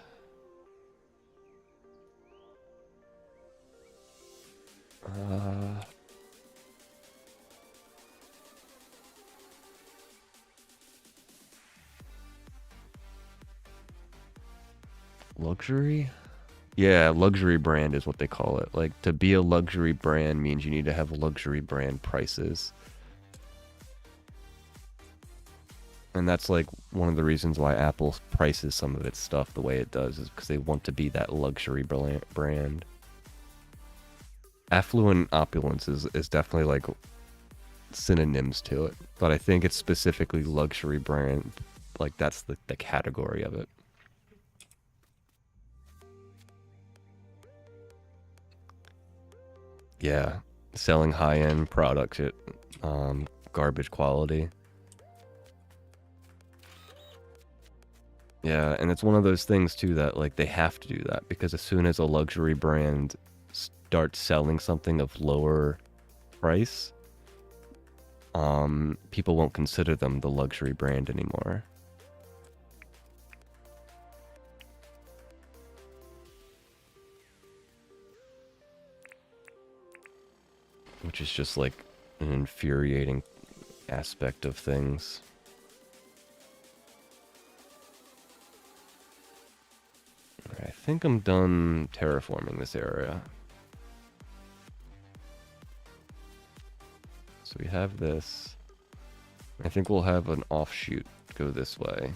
Luxury? Yeah, luxury brand is what they call it. Like, to be a luxury brand means you need to have luxury brand prices. And that's like one of the reasons why Apple prices some of its stuff the way it does, is because they want to be that luxury brand. Affluent opulence is definitely like synonyms to it, but I think it's specifically luxury brand. Like, that's the category of it. Yeah, selling high-end products at garbage quality. Yeah, and it's one of those things too that, like, they have to do that, because as soon as a luxury brand starts selling something of lower price, people won't consider them the luxury brand anymore. Which is just like an infuriating aspect of things. I think I'm done terraforming this area. So we have this. I think we'll have an offshoot go this way.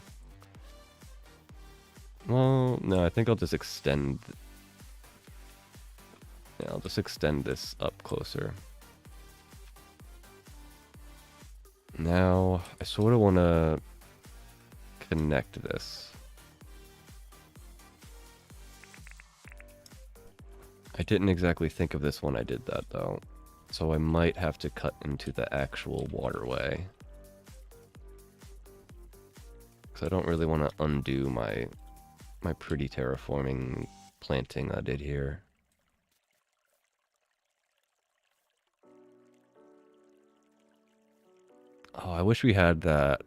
Well, no, I think I'll just extend. Yeah, I'll just extend this up closer. Now, I sort of want to connect this. I didn't exactly think of this when I did that, though. So I might have to cut into the actual waterway. Because I don't really want to undo my pretty terraforming planting I did here. Oh, I wish we had that,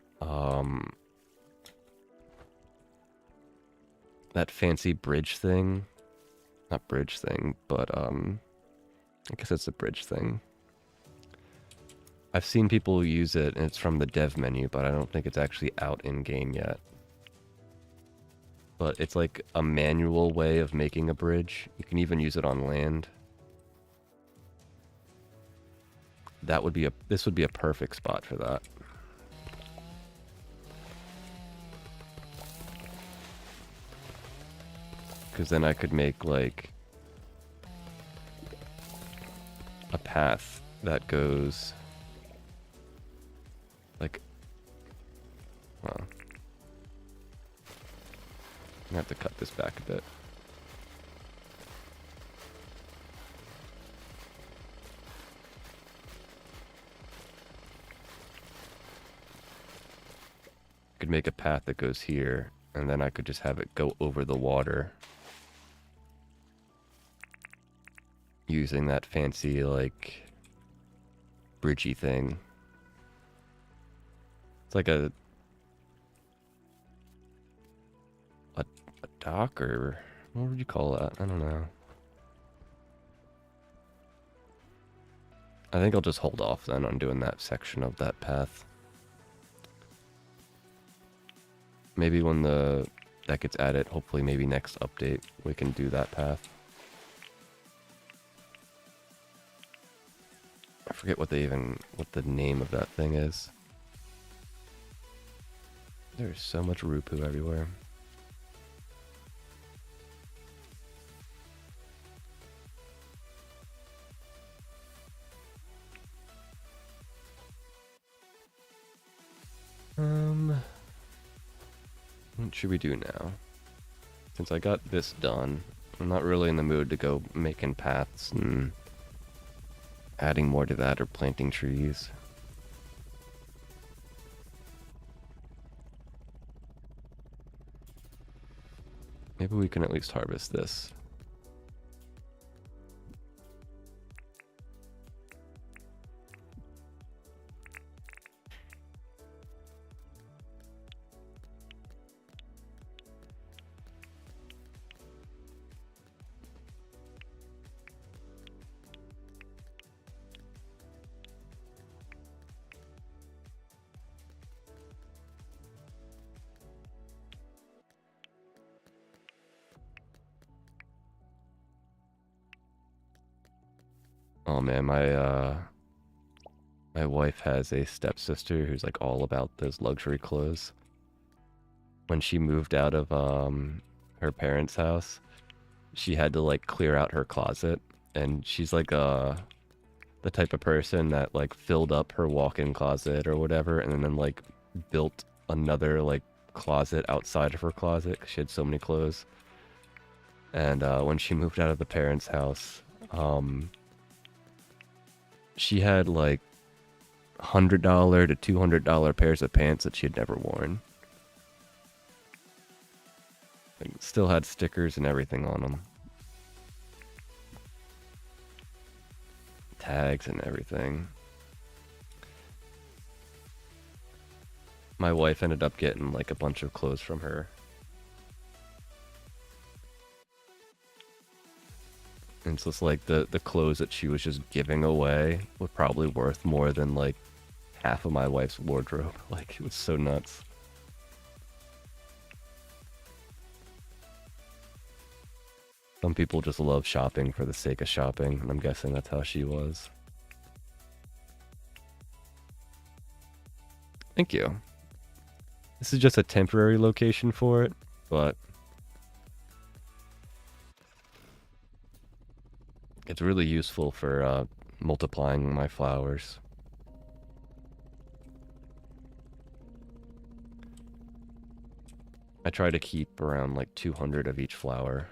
that fancy bridge thing. Not bridge thing, but, I guess it's a bridge thing. I've seen people use it, and it's from the dev menu, but I don't think it's actually out in-game yet. But it's like a manual way of making a bridge. You can even use it on land. That would be this would be a perfect spot for that. Because then I could make, like, a path that goes, like, well, I'm gonna have to cut this back a bit. Could make a path that goes here, and then I could just have it go over the water. Using that fancy, like, bridgey thing. It's like a dock, or what would you call that? I don't know. I think I'll just hold off then on doing that section of that path. Maybe when that gets added, hopefully maybe next update, we can do that path. I forget what the name of that thing is. There's so much Rupu everywhere. What should we do now? Since I got this done, I'm not really in the mood to go making paths and adding more to that or planting trees. Maybe we can at least harvest this. Oh man, my wife has a stepsister who's like all about those luxury clothes. When she moved out of her parents' house, she had to like clear out her closet, and she's like the type of person that like filled up her walk-in closet or whatever, and then like built another like closet outside of her closet 'cause she had so many clothes. And when she moved out of the parents' house, she had like $100 to $200 pairs of pants that she had never worn. Like, still had stickers and everything on them. Tags and everything. My wife ended up getting like a bunch of clothes from her. And it's just like the clothes that she was just giving away were probably worth more than like half of my wife's wardrobe. Like, it was so nuts. Some people just love shopping for the sake of shopping, and I'm guessing that's how she was. Thank you. This is just a temporary location for it, but it's really useful for multiplying my flowers. I try to keep around like 200 of each flower.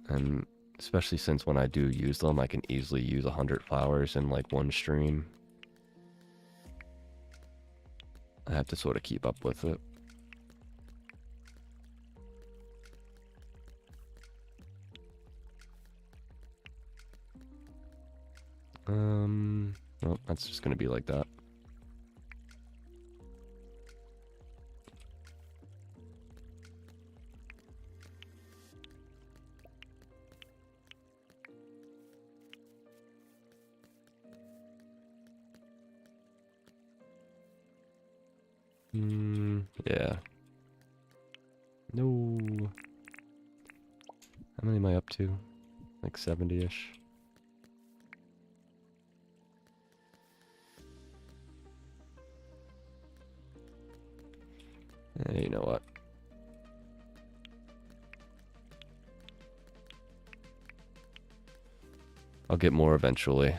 And especially since when I do use them, I can easily use 100 flowers in like one stream. I have to sort of keep up with it. Well, that's just gonna be like that. Yeah. No. How many am I up to? Like 70-ish. Hey, you know what? I'll get more eventually.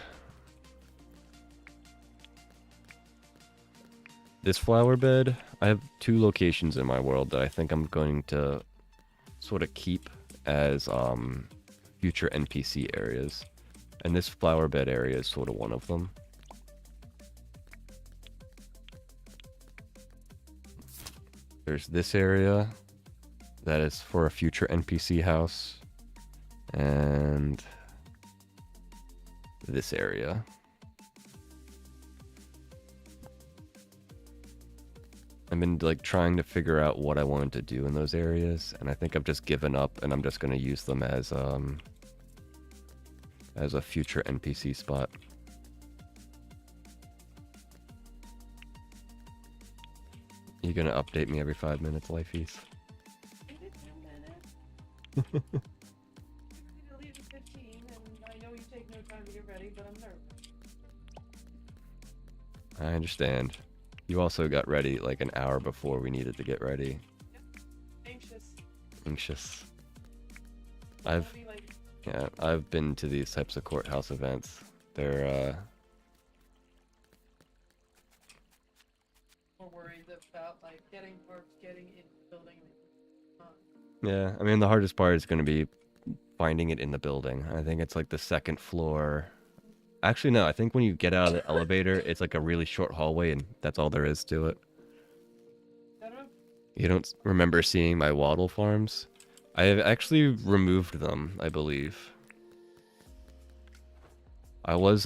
This flower bed, I have 2 locations in my world that I think I'm going to sort of keep as future NPC areas. And this flower bed area is sort of one of them. There's this area that is for a future NPC house. And this area. I've been like trying to figure out what I wanted to do in those areas, and I think I've just given up, and I'm just going to use them as a future NPC spot. You gonna update me every 5 minutes, Lifeys?
Maybe 10 minutes. You need to leave at 15, and I know you take no time to get ready, but I'm nervous.
I understand. You also got ready like an hour before we needed to get ready.
Yep.
Anxious. I've been to these types of courthouse events. They're
more worried about like getting in the building.
Yeah, I mean the hardest part is going to be finding it in the building. I think it's like the second floor. Actually, no, I think when you get out of the elevator, it's like a really short hallway and that's all there is to it. You don't remember seeing my wattle farms? I have actually removed them, I believe. I was,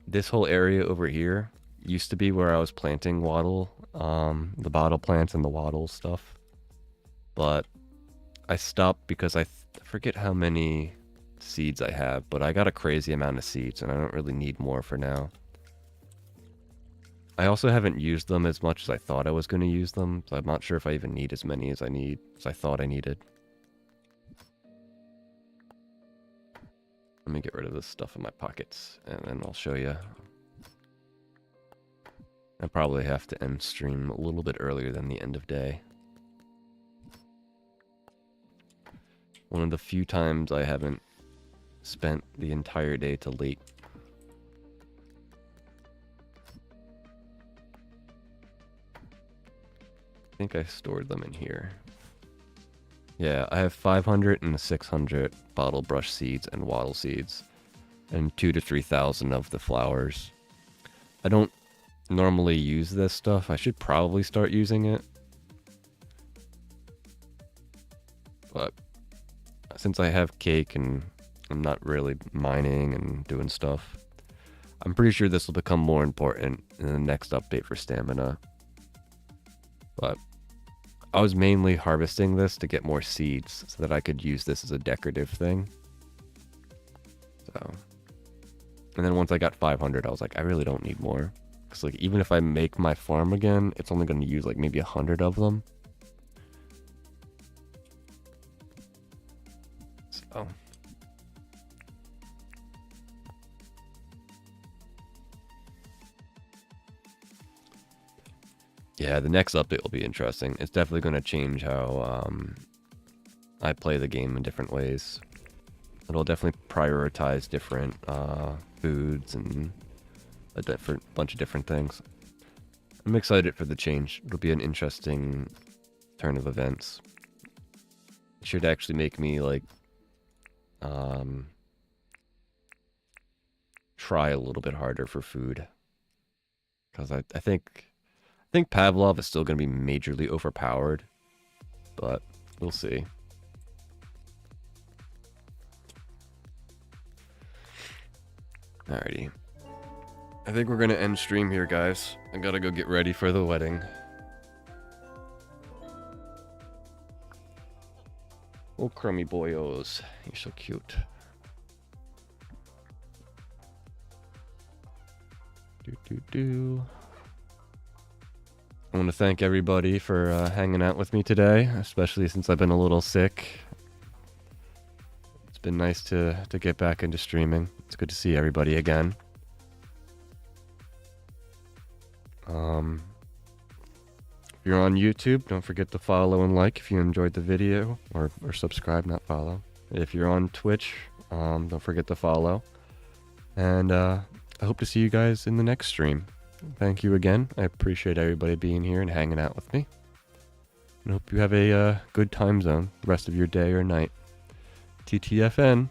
this whole area over here used to be where I was planting wattle, the bottle plants and the wattle stuff. But I stopped because I forget how many seeds I have, but I got a crazy amount of seeds and I don't really need more for now. I also haven't used them as much as I thought I was going to use them, so I'm not sure if I even need as many as I thought I needed. Let me get rid of this stuff in my pockets, and then I'll show you. I probably have to end stream a little bit earlier than the end of day. One of the few times I haven't spent the entire day till late. I think I stored them in here. Yeah, I have 500 and 600 bottle brush seeds and wattle seeds, and 2,000 to 3,000 of the flowers. I don't normally use this stuff. I should probably start using it. But since I have cake and I'm not really mining and doing stuff, I'm pretty sure this will become more important in the next update for stamina. But I was mainly harvesting this to get more seeds so that I could use this as a decorative thing. So, and then once I got 500, I was like, I really don't need more. Because like, even if I make my farm again, it's only going to use like maybe 100 of them. So. Yeah, the next update will be interesting. It's definitely going to change how I play the game in different ways. It'll definitely prioritize different foods and a bunch of different things. I'm excited for the change. It'll be an interesting turn of events. It should actually make me like try a little bit harder for food. Because I think Pavlov is still going to be majorly overpowered, but we'll see. Alrighty. I think we're going to end stream here, guys. I gotta go get ready for the wedding. Oh, crummy boyos. You're so cute. I want to thank everybody for hanging out with me today, especially since I've been a little sick. It's been nice to get back into streaming. It's good to see everybody again. If you're on YouTube, don't forget to follow and like if you enjoyed the video, or subscribe, not follow. If you're on Twitch, don't forget to follow. And I hope to see you guys in the next stream. Thank you again. I appreciate everybody being here and hanging out with me. And hope you have a good time zone the rest of your day or night. TTFN.